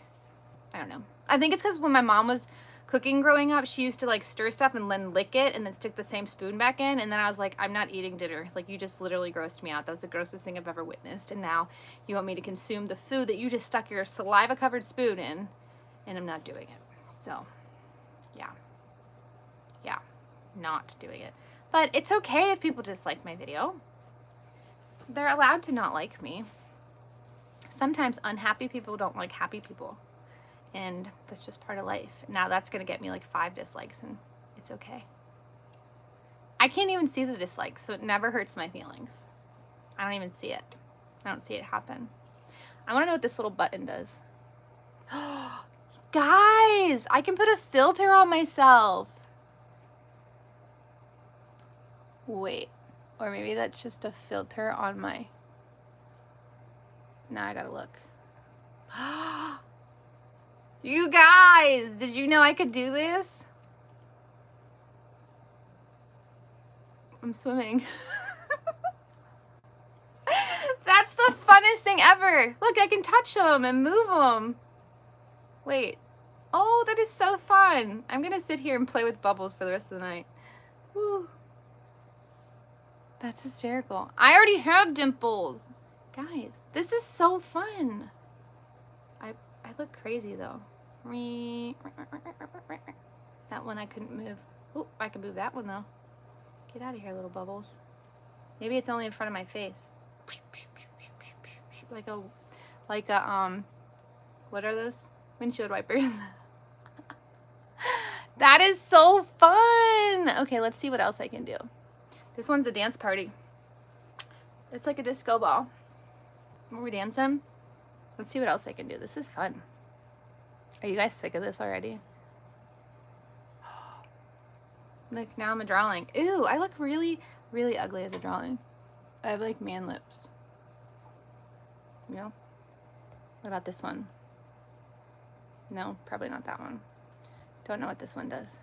I don't know. I think it's because when my mom was cooking growing up, she used to like stir stuff and then lick it and then stick the same spoon back in, and then I was like, I'm not eating dinner. Like, you just literally grossed me out. That was the grossest thing I've ever witnessed, and now you want me to consume the food that you just stuck your saliva covered spoon in, and I'm not doing it. So yeah, not doing it. But it's okay if people dislike my video. They're allowed to not like me. Sometimes unhappy people don't like happy people, and that's just part of life. Now that's gonna get me like 5 dislikes, and it's okay. I can't even see the dislikes, so it never hurts my feelings. I don't even see it. I don't see it happen. I want to know what this little button does. Guys, I can put a filter on myself. Wait, Or maybe that's just a filter on my... Now I gotta look. You guys, did you know I could do this? I'm swimming. That's the funnest thing ever. Look, I can touch them and move them. Wait. Oh, that is so fun. I'm gonna sit here and play with bubbles for the rest of the night. Woo. That's hysterical. I already have dimples. Guys, this is so fun. I look crazy though. That one I couldn't move. Oh, I can move that one though. Get out of here, little bubbles. Maybe it's only in front of my face. Like a, what are those? Windshield wipers. That is so fun. Okay, let's see what else I can do. This one's a dance party. It's like a disco ball. Are we dancing? Let's see what else I can do. This is fun. Are you guys sick of this already? Like, now I'm a drawing. Ooh, I look really, really ugly as a drawing. I have like man lips. You know? What about this one? No, probably not that one. Don't know what this one does.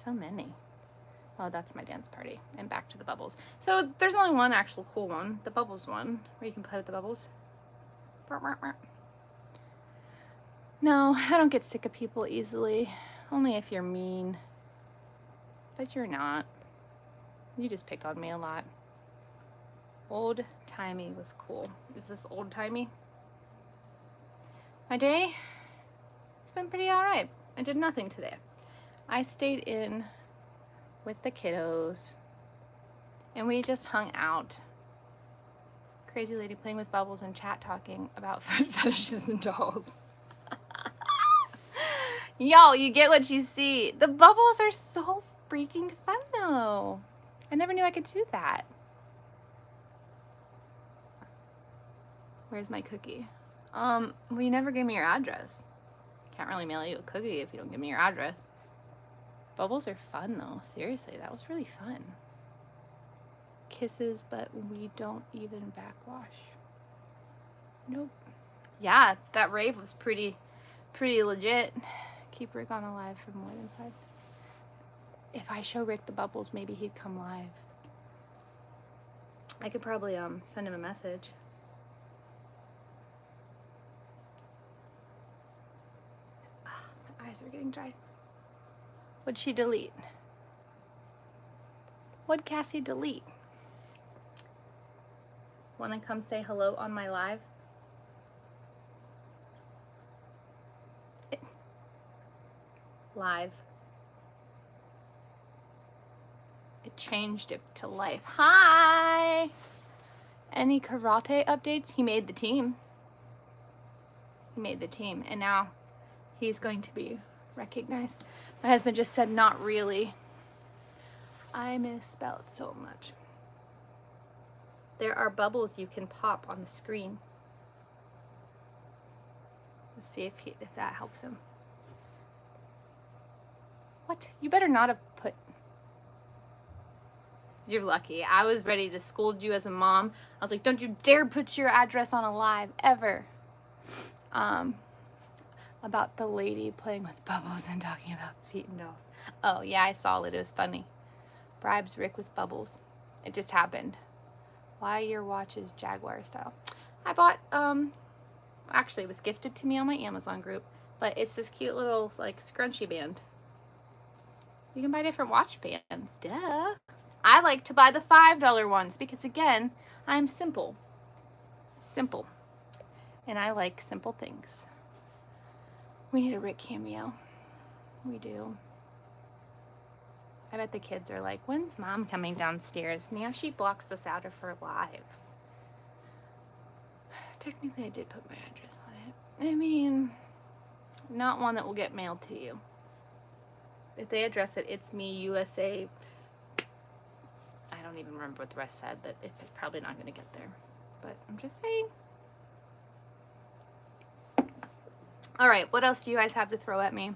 So many. Oh, that's my dance party. And back to the bubbles. So there's only one actual cool one, the bubbles one, where you can play with the bubbles. No, I don't get sick of people easily. Only if you're mean. But you're not. You just pick on me a lot. Old-timey was cool. Is this old-timey? My day? It's been pretty alright. I did nothing today. I stayed in with the kiddos and we just hung out. Crazy lady playing with bubbles and chat talking about foot fetishes and dolls. Yo, you get what you see. The bubbles are so freaking fun though. I never knew I could do that. Where's my cookie? Well, you never gave me your address. Can't really mail you a cookie if you don't give me your address. Bubbles are fun though. Seriously, that was really fun. Kisses, but we don't even backwash. Nope. Yeah, that rave was pretty legit. Keep Rick on alive for more than 5. If I show Rick the bubbles, maybe he'd come live. I could probably send him a message. My eyes are getting dry. What'd she delete? What'd Cassie delete? Wanna come say hello on my live? Live. It changed it to life. Hi! Any karate updates? He made the team. He made the team, and now he's going to be recognized. My husband just said, not really. I misspelled so much. There are bubbles you can pop on the screen. Let's see if that helps him. What? You better not have put... You're lucky. I was ready to scold you as a mom. I was like, don't you dare put your address on a live, ever. About the lady playing with bubbles and talking about feet and dolls. Oh, yeah, I saw it. It was funny. Bribes Rick with bubbles. It just happened. Why your watch is Jaguar style? I bought, actually, it was gifted to me on my Amazon group, but it's this cute little, like, scrunchie band. You can buy different watch bands. Duh. I like to buy the $5 ones because, again, I'm simple. Simple. And I like simple things. We need a Rick cameo. We do. I bet the kids are like, when's Mom coming downstairs? Now she blocks us out of her lives. Technically, I did put my address on it. I mean, not one that will get mailed to you. If they address it, it's me, USA. I don't even remember what the rest said, that it's probably not going to get there. But I'm just saying. All right, what else do you guys have to throw at me?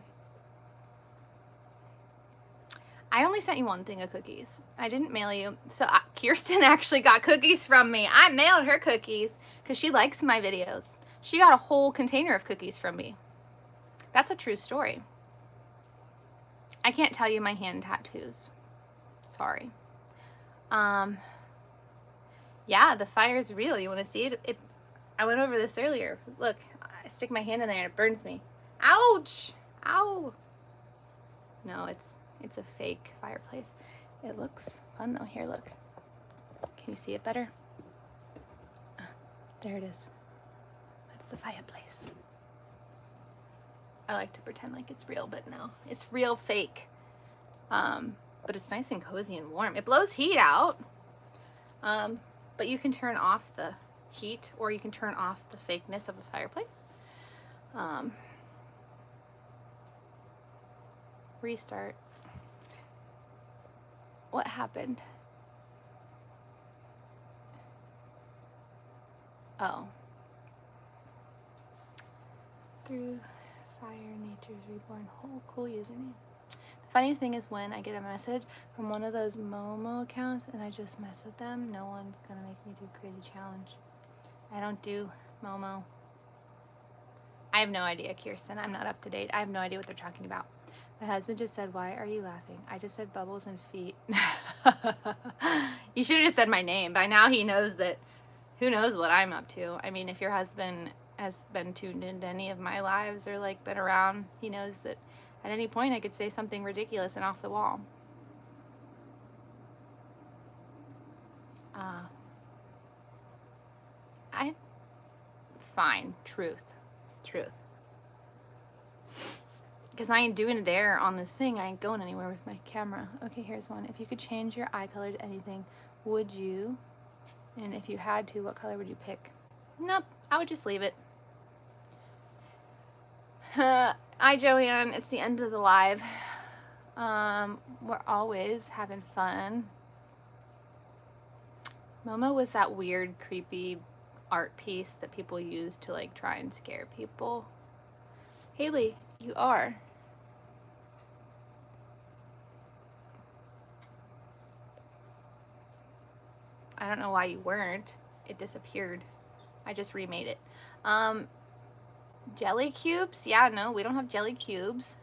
I only sent you one thing of cookies. I didn't mail you. So Kirsten actually got cookies from me. I mailed her cookies because she likes my videos. She got a whole container of cookies from me. That's a true story. I can't tell you my hand tattoos. Sorry. Yeah, the fire's real. You want to see it? I went over this earlier. Look, I stick my hand in there and it burns me. Ouch! Ow! No, it's a fake fireplace. It looks fun though. Here, look. Can you see it better? There it is. That's the fireplace. I like to pretend like it's real, but no, it's real fake. But it's nice and cozy and warm. It blows heat out, but you can turn off the heat or you can turn off the fakeness of the fireplace. Restart. What happened? Oh. Through fire, nature's reborn whole. Cool username. The funniest thing is when I get a message from one of those Momo accounts and I just mess with them, no one's gonna make me do crazy challenge. I don't do Momo. I have no idea, Kirsten. I'm not up to date. I have no idea what they're talking about. My husband just said, "Why are you laughing?" I just said bubbles and feet. You should have just said my name. By now he knows that, who knows what I'm up to. I mean, if your husband has been tuned into any of my lives or like been around, he knows that at any point I could say something ridiculous and off the wall. Fine. Truth. Because I ain't doing a dare on this thing. I ain't going anywhere with my camera. Okay, here's one. If you could change your eye color to anything, would you? And if you had to, what color would you pick? Nope, I would just leave it. Hi, Joanne. It's the end of the live. We're always having fun. Momo was that weird, creepy art piece that people use to like try and scare people. Haley, you are. I don't know why you weren't. It disappeared. I just remade it. Jelly cubes? Yeah, no, we don't have jelly cubes.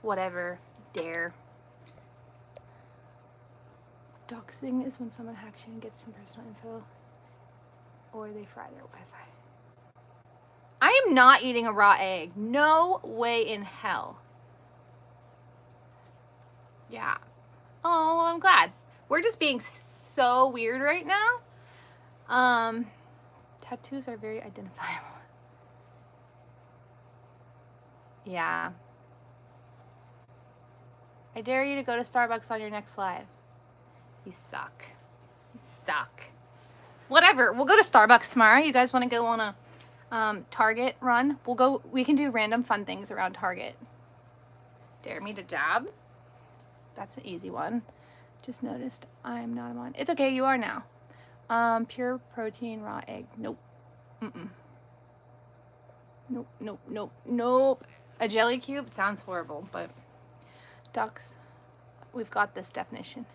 Whatever. Dare. Doxing is when someone hacks you and gets some personal info, or they fry their Wi-Fi. I am not eating a raw egg. No way in hell. Yeah. Oh, well, I'm glad. We're just being so weird right now. Tattoos are very identifiable. Yeah. I dare you to go to Starbucks on your next live. You suck. You suck. Whatever. We'll go to Starbucks tomorrow. You guys want to go on a Target run? We can do random fun things around Target. Dare me to jab? That's an easy one. Just noticed I'm not a mod. It's okay, you are now. Pure protein raw egg. Nope. Nope. A jelly cube? Sounds horrible, but ducks, we've got this definition.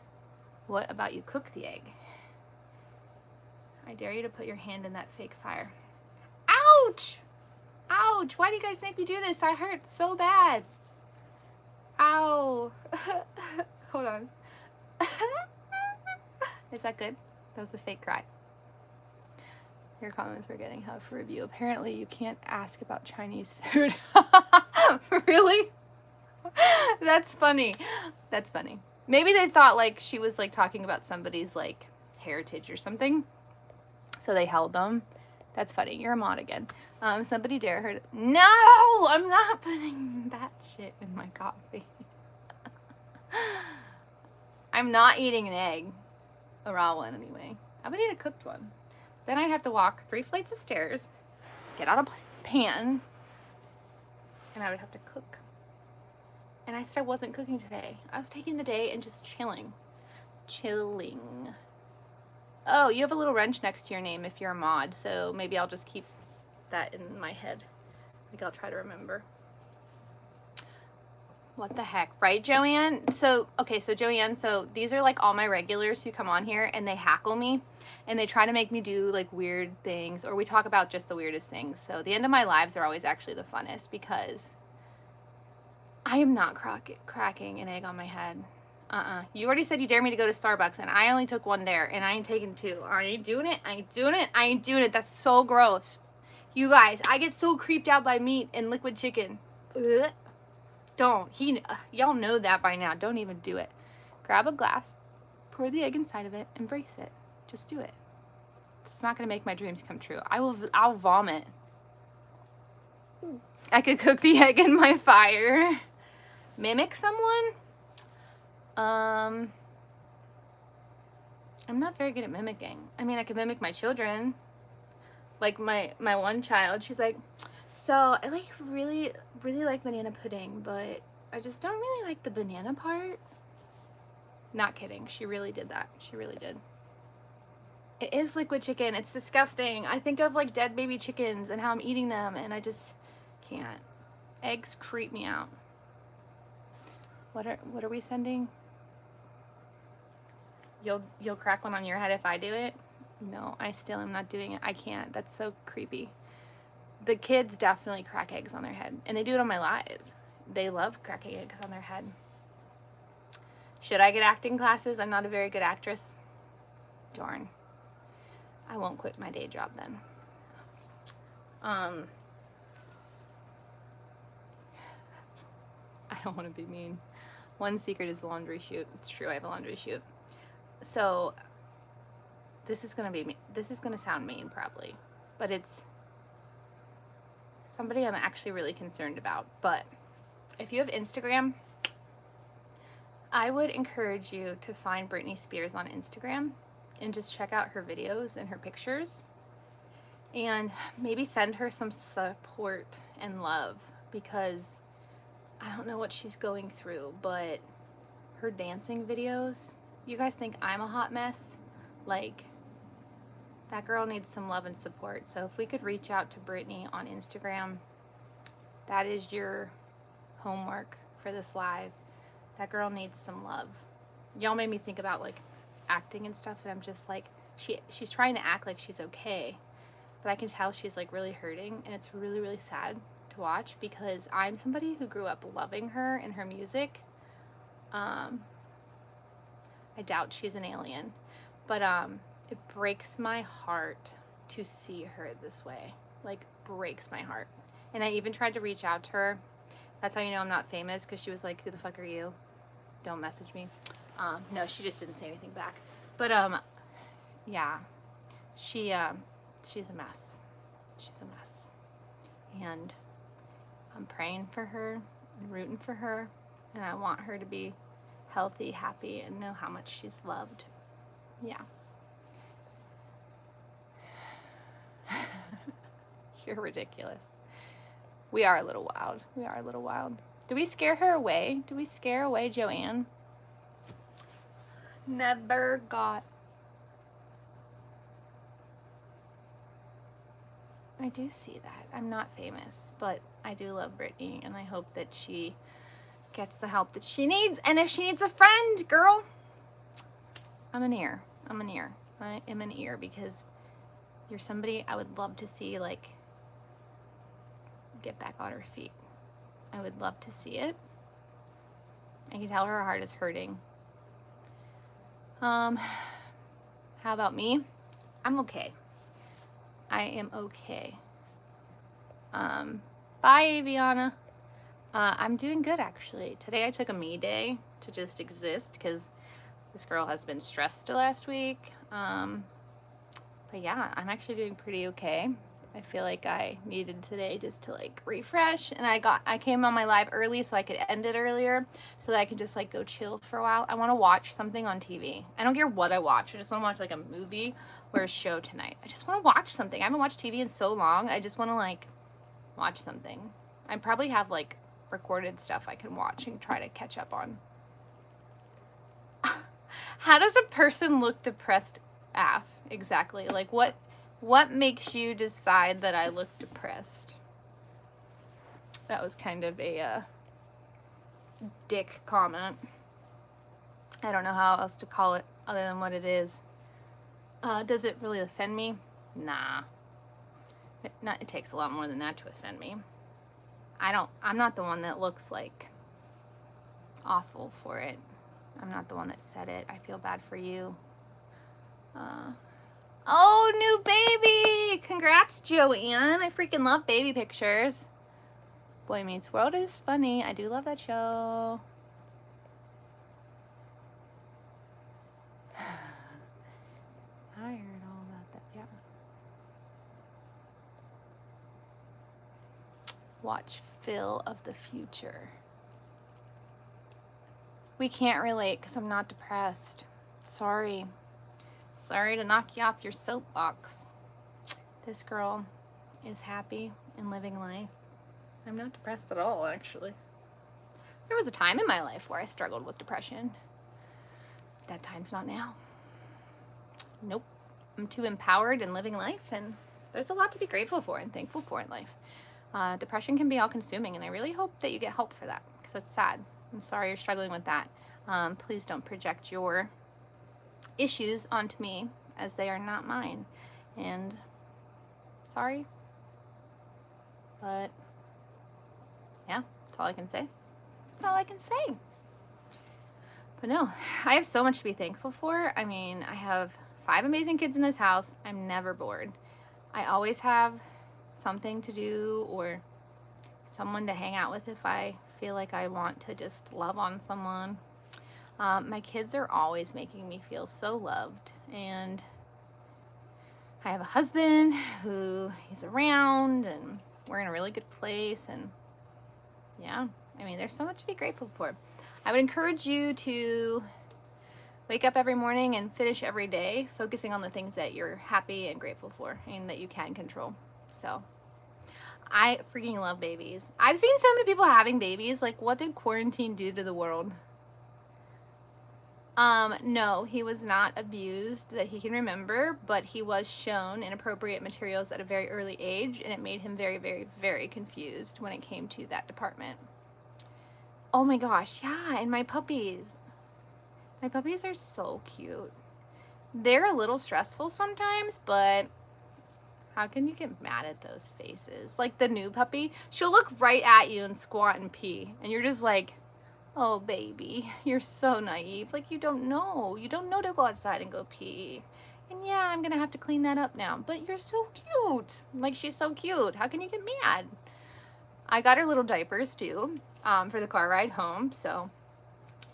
What about you cook the egg? I dare you to put your hand in that fake fire. Ouch! Ouch! Why do you guys make me do this? I hurt so bad. Ow. Hold on. Is that good? That was a fake cry. Your comments were getting held for review. Apparently you can't ask about Chinese food. Really? That's funny. That's funny. Maybe they thought like she was like talking about somebody's like heritage or something. So they held them. That's funny. You're a mod again. Somebody dare her to... No! I'm not putting that shit in my coffee. I'm not eating an egg. A raw one anyway. I would eat a cooked one. Then I'd have to walk 3 flights of stairs, get out a pan, and I would have to cook. And I said I wasn't cooking today. I was taking the day and just chilling. Oh, you have a little wrench next to your name if you're a mod, so maybe I'll just keep that in my head. Maybe I'll try to remember. What the heck, right, Joanne? So, okay, so Joanne, so these are like all my regulars who come on here and they hackle me and they try to make me do like weird things, or we talk about just the weirdest things. So the end of my lives are always actually the funnest because I am not cracking an egg on my head. You already said you dare me to go to Starbucks and I only took one dare and I ain't taking two. I ain't doing it. I ain't doing it. I ain't doing it. That's so gross. You guys, I get so creeped out by meat and liquid chicken. Ugh. Don't. Y'all know that by now. Don't even do it. Grab a glass, pour the egg inside of it, embrace it. Just do it. It's not going to make my dreams come true. I'll vomit. I could cook the egg in my fire. Mimic someone? I'm not very good at mimicking. I mean, I could mimic my children. Like my one child, she's like, so I like really like banana pudding, but I just don't really like the banana part. Not kidding. She really did that. She really did. It is liquid chicken. It's disgusting. I think of like dead baby chickens and how I'm eating them and I just can't. Eggs creep me out. What are we sending? You'll crack one on your head if I do it? No, I still am not doing it. I can't. That's so creepy. The kids definitely crack eggs on their head, and they do it on my live. They love cracking eggs on their head. Should I get acting classes? I'm not a very good actress. Darn. I won't quit my day job then. I don't want to be mean. One secret is the laundry chute. It's true, I have a laundry chute. So this is gonna sound mean probably, but it's somebody I'm actually really concerned about. But if you have Instagram, I would encourage you to find Britney Spears on Instagram and just check out her videos and her pictures and maybe send her some support and love, because I don't know what she's going through, but her dancing videos, you guys think I'm a hot mess? Like, that girl needs some love and support. So if we could reach out to Britney on Instagram, that is your homework for this live. That girl needs some love. Y'all made me think about like acting and stuff, and I'm just like, she's trying to act like she's okay, but I can tell she's like really hurting, and it's really, really sad to watch because I'm somebody who grew up loving her and her music. I doubt she's an alien, but it breaks my heart to see her this way. Like, breaks my heart. And I even tried to reach out to her. That's how you know I'm not famous, because she was like, who the fuck are you? Don't message me. No, she just didn't say anything back. But yeah, she's a mess. She's a mess. And I'm praying for her and rooting for her, and I want her to be healthy, happy, and know how much she's loved. Yeah. You're ridiculous. We are a little wild. We are a little wild. Do we scare her away? Do we scare away Joanne? Never got. I do see that. I'm not famous, but I do love Britney, and I hope that she gets the help that she needs. And if she needs a friend, girl, I'm an ear. I'm an ear. I am an ear, because you're somebody I would love to see, like, get back on her feet. I would love to see it. I can tell her heart is hurting. How about me? I'm okay. I am okay. Bye, Aviana. I'm doing good, actually. Today I took a me day to just exist, because this girl has been stressed the last week. But yeah, I'm actually doing pretty okay. I feel like I needed today just to like refresh, and I came on my live early so I could end it earlier, so that I could just like go chill for a while. I want to watch something on TV. I don't care what I watch. I just want to watch like a movie or a show tonight. I just want to watch something. I haven't watched TV in so long. I just want to like watch something. I probably have like recorded stuff I can watch and try to catch up on. How does a person look depressed? Exactly. Like what makes you decide that I look depressed? That was kind of a dick comment. I don't know how else to call it other than what it is. Does it really offend me? Nah. It takes a lot more than that to offend me. I'm not the one that looks like awful for it. I'm not the one that said it. I feel bad for you. Oh, new baby! Congrats, Joanne. I freaking love baby pictures. Boy Meets World is funny. I do love that show. I heard all about that, yeah. Watch Phil of the Future. We can't relate because I'm not depressed. Sorry. Sorry to knock you off your soapbox. This girl is happy and living life. I'm not depressed at all, actually. There was a time in my life where I struggled with depression. That time's not now. Nope. I'm too empowered and living life, and there's a lot to be grateful for and thankful for in life. Depression can be all-consuming, and I really hope that you get help for that, because it's sad. I'm sorry you're struggling with that. Please don't project your issues onto me, as they are not mine. And sorry, but yeah, that's all I can say. That's all I can say. But no, I have so much to be thankful for. I mean, I have 5 amazing kids in this house. I'm never bored. I always have something to do or someone to hang out with if I feel like I want to just love on someone. My kids are always making me feel so loved, and I have a husband who he's around, and we're in a really good place, and yeah, I mean, there's so much to be grateful for. I would encourage you to wake up every morning and finish every day focusing on the things that you're happy and grateful for and that you can control. So I freaking love babies. I've seen so many people having babies. Like, what did quarantine do to the world? No, he was not abused that he can remember, but he was shown inappropriate materials at a very early age, and it made him very, very, very confused when it came to that department. Oh my gosh, yeah, and my puppies. My puppies are so cute. They're a little stressful sometimes, but how can you get mad at those faces? Like the new puppy, she'll look right at you and squat and pee, and you're just like, oh baby, you're so naive. Like, you don't know to go outside and go pee. And yeah, I'm gonna have to clean that up now, but you're so cute. Like, she's so cute. How can you get mad? I got her little diapers too, for the car ride home. So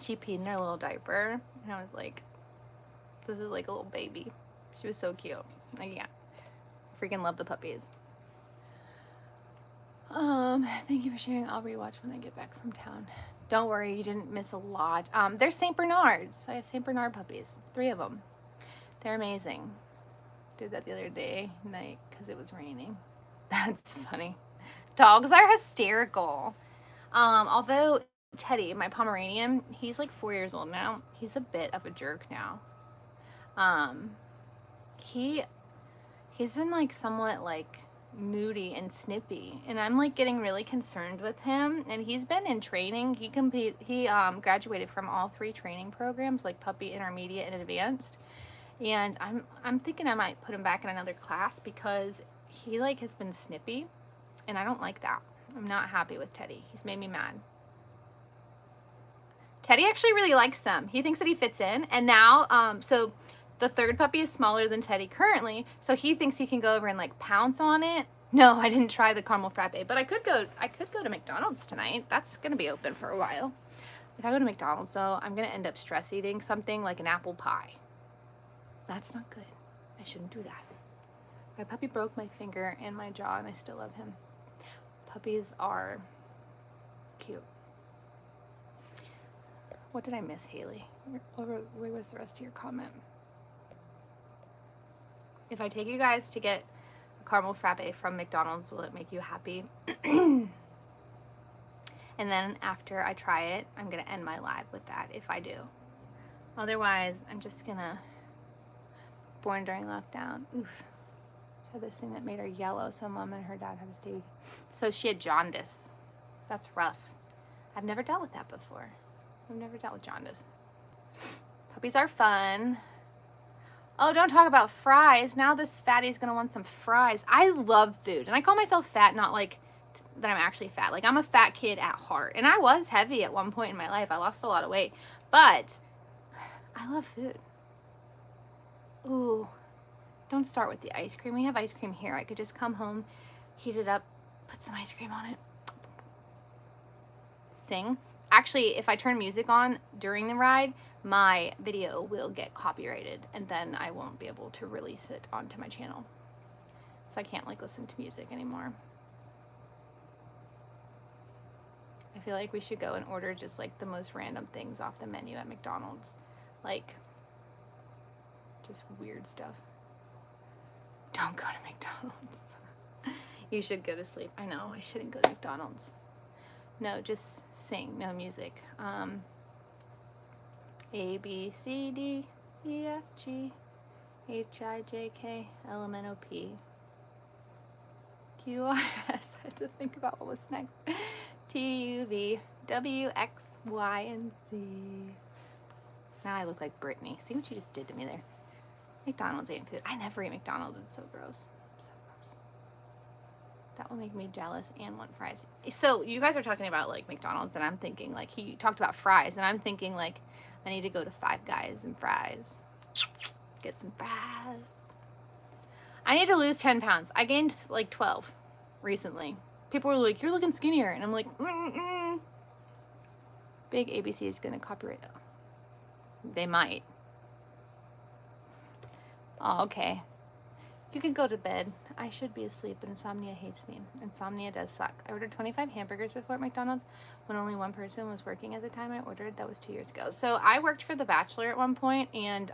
she peed in her little diaper, and I was like, this is like a little baby. She was so cute. Like, yeah, freaking love the puppies. Thank you for sharing. I'll rewatch when I get back from town. Don't worry, you didn't miss a lot. They're St. Bernards. I have St. Bernard puppies, 3 of them. They're amazing. Did that the other day night because it was raining. That's funny. Dogs are hysterical. Although Teddy, my Pomeranian, he's like 4 years old now. He's a bit of a jerk now. He's been like somewhat like moody and snippy, and I'm like getting really concerned with him. And he's been in training. He graduated from all 3 training programs, like puppy, intermediate, and advanced. And I'm thinking I might put him back in another class because he like has been snippy, and I don't like that. I'm not happy with Teddy. He's made me mad. Teddy actually really likes them. He thinks that he fits in, and now so the 3rd puppy is smaller than Teddy currently, so he thinks he can go over and like pounce on it. No, I didn't try the caramel frappe, but I could go to McDonald's tonight. That's gonna be open for a while. If I go to McDonald's though, I'm gonna end up stress eating something like an apple pie. That's not good. I shouldn't do that. My puppy broke my finger and my jaw, and I still love him. Puppies are cute. What did I miss, Haley? Where was the rest of your comment? If I take you guys to get a caramel frappe from McDonald's, will it make you happy? And then after I try it, I'm gonna end my live with that if I do. Otherwise, I'm just gonna, born during lockdown. Oof. She had this thing that made her yellow, so mom and her dad had to stay. So she had jaundice. That's rough. I've never dealt with that before. I've never dealt with jaundice. Puppies are fun. Oh, don't talk about fries. Now this fatty's gonna want some fries. I love food, and I call myself fat, not like that I'm actually fat. Like, I'm a fat kid at heart, and I was heavy at one point in my life. I lost a lot of weight, but I love food. Ooh, don't start with the ice cream. We have ice cream here. I could just come home, heat it up, put some ice cream on it. Sing. Actually, if I turn music on during the ride, my video will get copyrighted, and then I won't be able to release it onto my channel. So I can't like listen to music anymore. I feel like we should go and order just like the most random things off the menu at McDonald's. Like, just weird stuff. Don't go to McDonald's. You should go to sleep. I know, I shouldn't go to McDonald's. No, just sing, no music. A, B, C, D, E, F, G, H, I, J, K, L, M, N, O, P, Q, R, S. I had to think about what was next. T, U, V, W, X, Y, and Z. Now I look like Britney. See what you just did to me there? McDonald's ain't food. I never eat McDonald's. It's so gross. So gross. That will make me jealous and want fries. So you guys are talking about like McDonald's, and I'm thinking like, he talked about fries, and I'm thinking like, I need to go to Five Guys and fries. Get some fries. I need to lose 10 pounds. I gained like 12 recently. People were like, you're looking skinnier. And I'm like, Big ABC is going to copyright. They might. Oh, okay. You can go to bed. I should be asleep, but insomnia hates me. Insomnia does suck. I ordered 25 hamburgers before at McDonald's when only one person was working at the time I ordered. That was 2 years ago. So I worked for The Bachelor at one point and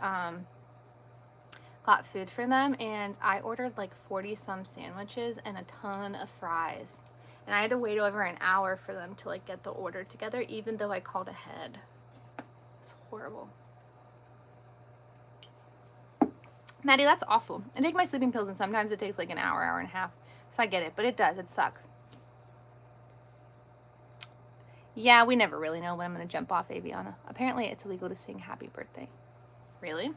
got food for them. And I ordered like 40-some sandwiches and a ton of fries. And I had to wait over an hour for them to like get the order together, even though I called ahead. It's horrible. Maddie, that's awful. I take my sleeping pills and sometimes it takes like an hour, hour and a half. So I get it, but it does. It sucks. Yeah, we never really know when I'm going to jump off Aviana. Apparently it's illegal to sing happy birthday. Really?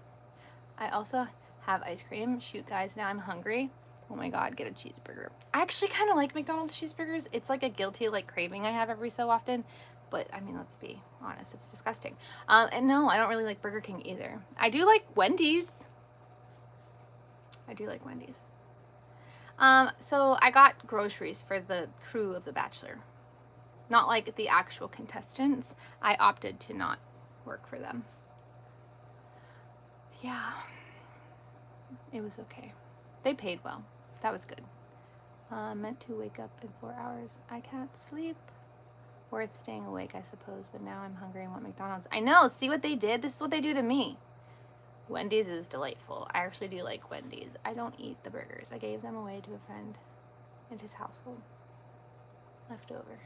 I also have ice cream. Shoot, guys, now I'm hungry. Oh my God, get a cheeseburger. I actually kind of like McDonald's cheeseburgers. It's like a guilty like craving I have every so often. But I mean, let's be honest, it's disgusting. And no, I don't really like Burger King either. I do like Wendy's. I do like Wendy's. So I got groceries for the crew of The Bachelor. Not like the actual contestants. I opted to not work for them. Yeah. It was okay. They paid well. That was good. Meant to wake up in 4 hours. I can't sleep. Worth staying awake, I suppose. But now I'm hungry and want McDonald's. I know. See what they did? This is what they do to me. Wendy's is delightful. I actually do like Wendy's. I don't eat the burgers. I gave them away to a friend and his household. Leftover.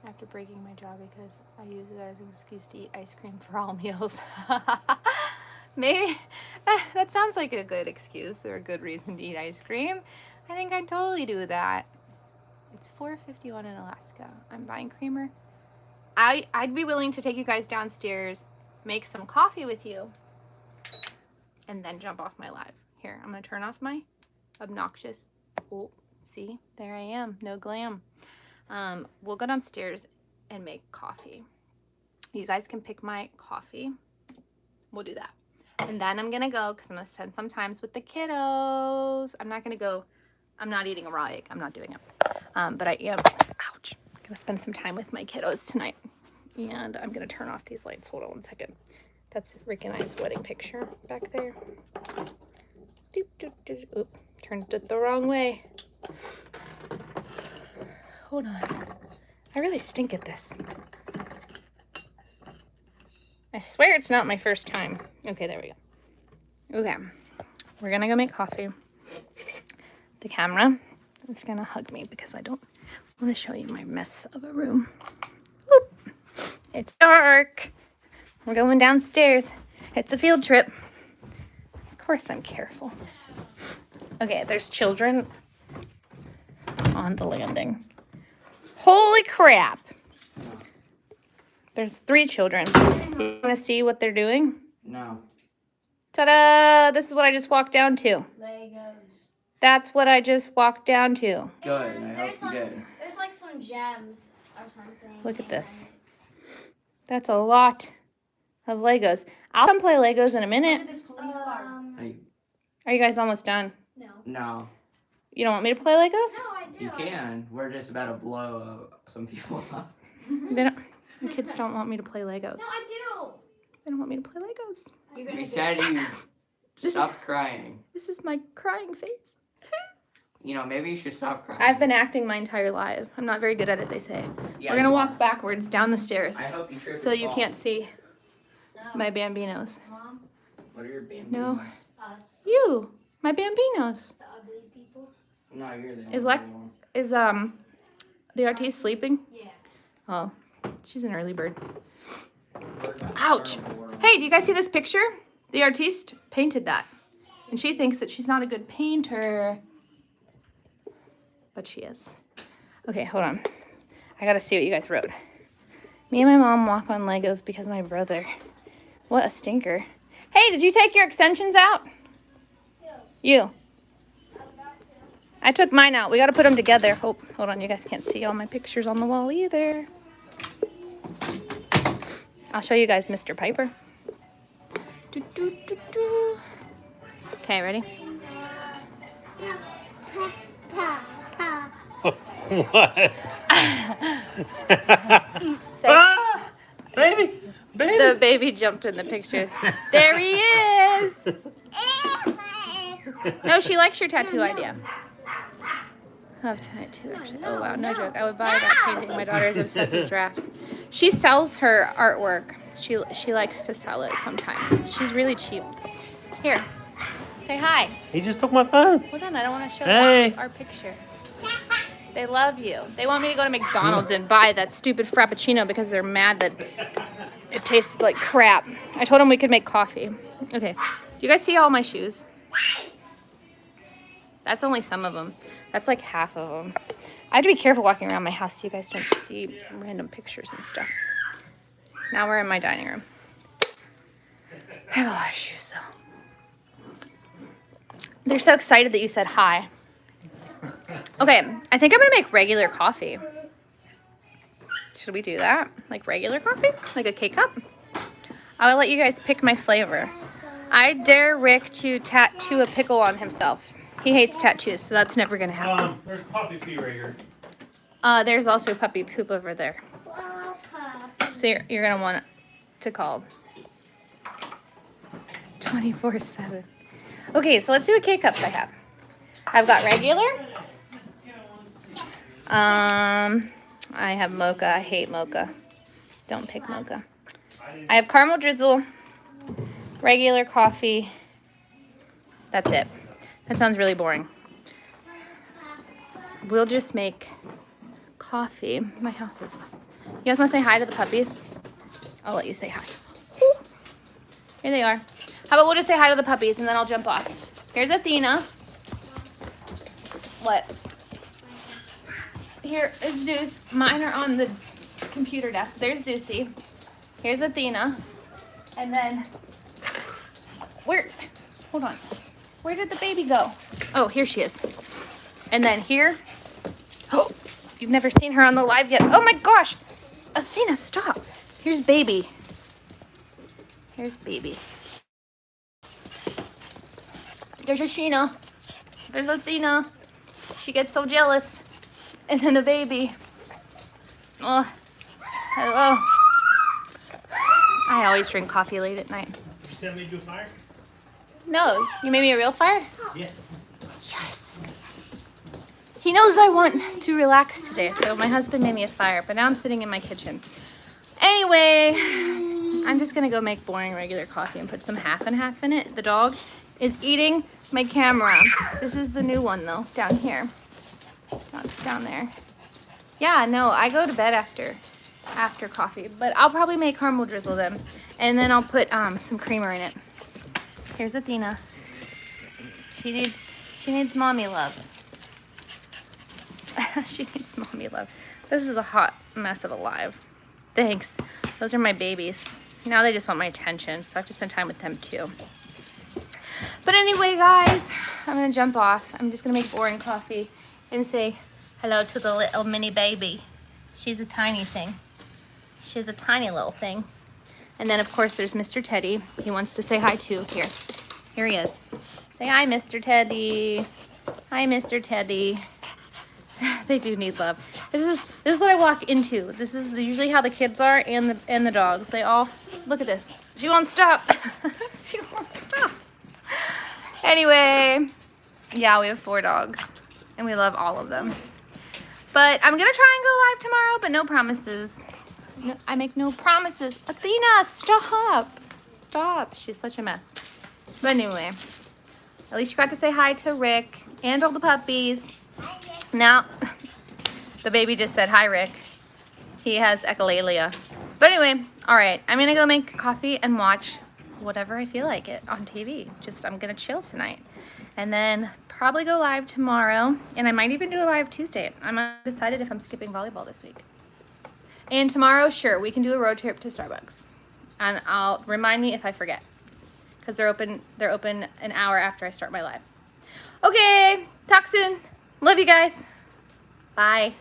After breaking my jaw because I use it as an excuse to eat ice cream for all meals. Maybe that sounds like a good excuse or a good reason to eat ice cream. I think I'd totally do that. It's $4.51 in Alaska. I'm buying creamer. I'd be willing to take you guys downstairs, make some coffee with you, and then jump off my live. Here, I'm gonna turn off my obnoxious. Oh, see, there I am. No glam. We'll go downstairs and make coffee. You guys can pick my coffee. We'll do that. And then I'm gonna go because I'm gonna spend some time with the kiddos. I'm not gonna go. I'm not eating a raw egg. I'm not doing it. But I am. Ouch. I'm gonna spend some time with my kiddos tonight. And I'm gonna turn off these lights. Hold on one second. That's Rick and I's wedding picture back there. Doop, doop, doop. Oop, turned it the wrong way. Hold on. I really stink at this. I swear it's not my first time. Okay, there we go. Okay, we're gonna go make coffee. The camera is gonna hug me because I don't want to show you my mess of a room. Oop. It's dark. We're going downstairs. It's a field trip. Of course I'm careful. Okay, there's children on the landing. Holy crap. There's 3 children. You want to see what they're doing? No. Ta-da! This is what I just walked down to. Legos. That's what I just walked down to. Good. I hope you did. There's like some gems or something. Look at this. That's a lot of Legos. I'll come play Legos in a minute. Look at this police car. Are you guys almost done? No. No. You don't want me to play Legos? No, I do. You can. We're just about to blow some people up. They don't. The kids don't want me to play Legos. No, I do. They don't want me to play Legos. You're gonna We do said it. you stop crying. This is my crying face. You know, maybe you should stop crying. I've been acting my entire life. I'm not very good at it, they say. Yeah, We're gonna walk backwards down the stairs I hope you trip so and you fall. can't see No. my bambinos. Mom, What are your bambinos? No. us, You, my bambinos. the ugly people. No, you're the Is only like- one. Is the artiste sleeping? Yeah. Oh, she's an early bird. We're about to Ouch. start a war. Hey, do you guys see this picture? The artiste painted that. And she thinks that she's not a good painter. But she is. Okay, hold on. I gotta see what you guys wrote. Me and my mom walk on Legos because of my brother. What a stinker. Hey, did you take your extensions out? You. I took mine out. We gotta put them together. Hold on, you guys can't see all my pictures on the wall either. I'll show you guys Mr. Piper. Okay, ready? What? Say, Ah! Baby! Baby! the baby jumped in the picture. There he is! No, she likes your tattoo idea. I love tattoo, actually. Oh, wow, no joke. I would buy that painting. My daughter is obsessed with drafts. She sells her artwork. She likes to sell it sometimes. She's really cheap. Here, say hi. He just took my phone. Hold on, I don't want to show Hey. our picture. They love you. They want me to go to McDonald's and buy that stupid Frappuccino because they're mad that it tasted like crap. I told them we could make coffee. Okay, do you guys see all my shoes? That's only some of them. That's like half of them. I have to be careful walking around my house so you guys don't see random pictures and stuff. Now we're in my dining room. I have a lot of shoes though. They're so excited that you said hi. Okay, I think I'm gonna make regular coffee. Should we do that? Like regular coffee? Like a K-cup? I will let you guys pick my flavor. I dare Rick to tattoo a pickle on himself. He hates tattoos, so that's never gonna happen. There's coffee pee right here. There's also puppy poop over there. So you're gonna want to call 24/7. Okay, so let's see what K-cups I have. I've got regular. I have mocha. I hate mocha. Don't pick mocha. I have caramel drizzle, regular coffee. That's it. That sounds really boring. We'll just make coffee. My house is... You guys want to say hi to the puppies? I'll let you say hi. Ooh. Here they are. How about we'll just say hi to the puppies and then I'll jump off. Here's Athena. What? Here is Zeus. Mine are on the computer desk. There's Zeusy. Here's Athena. And then... Where? Hold on. Where did the baby go? Oh, here she is. And then here... Oh, you've never seen her on the live yet. Oh my gosh! Athena, stop. Here's baby. Here's baby. There's Ashina. There's Athena. She gets so jealous. And then the baby. Oh, hello. I always drink coffee late at night. You sent me to a fire? No, you made me a real fire? Yeah. Yes. He knows I want to relax today, so my husband made me a fire, but now I'm sitting in my kitchen. Anyway, I'm just gonna go make boring regular coffee and put some half and half in it. The dog is eating my camera. This is the new one though, down here. It's not down there. Yeah, no, I go to bed after coffee, but I'll probably make caramel drizzle then. And then I'll put some creamer in it. Here's Athena. She needs mommy love. She needs mommy love. This is a hot mess of a live. Thanks. Those are my babies. Now they just want my attention, so I have to spend time with them too. But anyway, guys, I'm gonna jump off. I'm just gonna make boring coffee and say hello to the little mini baby. She's a tiny thing. She's a tiny little thing. And then of course there's Mr. Teddy. He wants to say hi too. Here he is. Say hi, Mr. Teddy. Hi, Mr. Teddy. They do need love. This is what I walk into. This is usually how the kids are and the dogs. They all look at this. She won't stop. She won't stop. Anyway, yeah, we have 4 dogs and we love all of them. But I'm gonna try and go live tomorrow, but no promises. No, I make no promises. Athena, stop. Stop. She's such a mess. But anyway, at least you got to say hi to Rick and all the puppies. Now, the baby just said, hi, Rick. He has echolalia. But anyway, all right. I'm going to go make coffee and watch whatever I feel like it on TV. I'm going to chill tonight. And then probably go live tomorrow. And I might even do a live Tuesday. I'm undecided if I'm skipping volleyball this week. And tomorrow, sure, we can do a road trip to Starbucks. And I'll remind me if I forget. Because they're open an hour after I start my live. Okay, talk soon. Love you guys. Bye.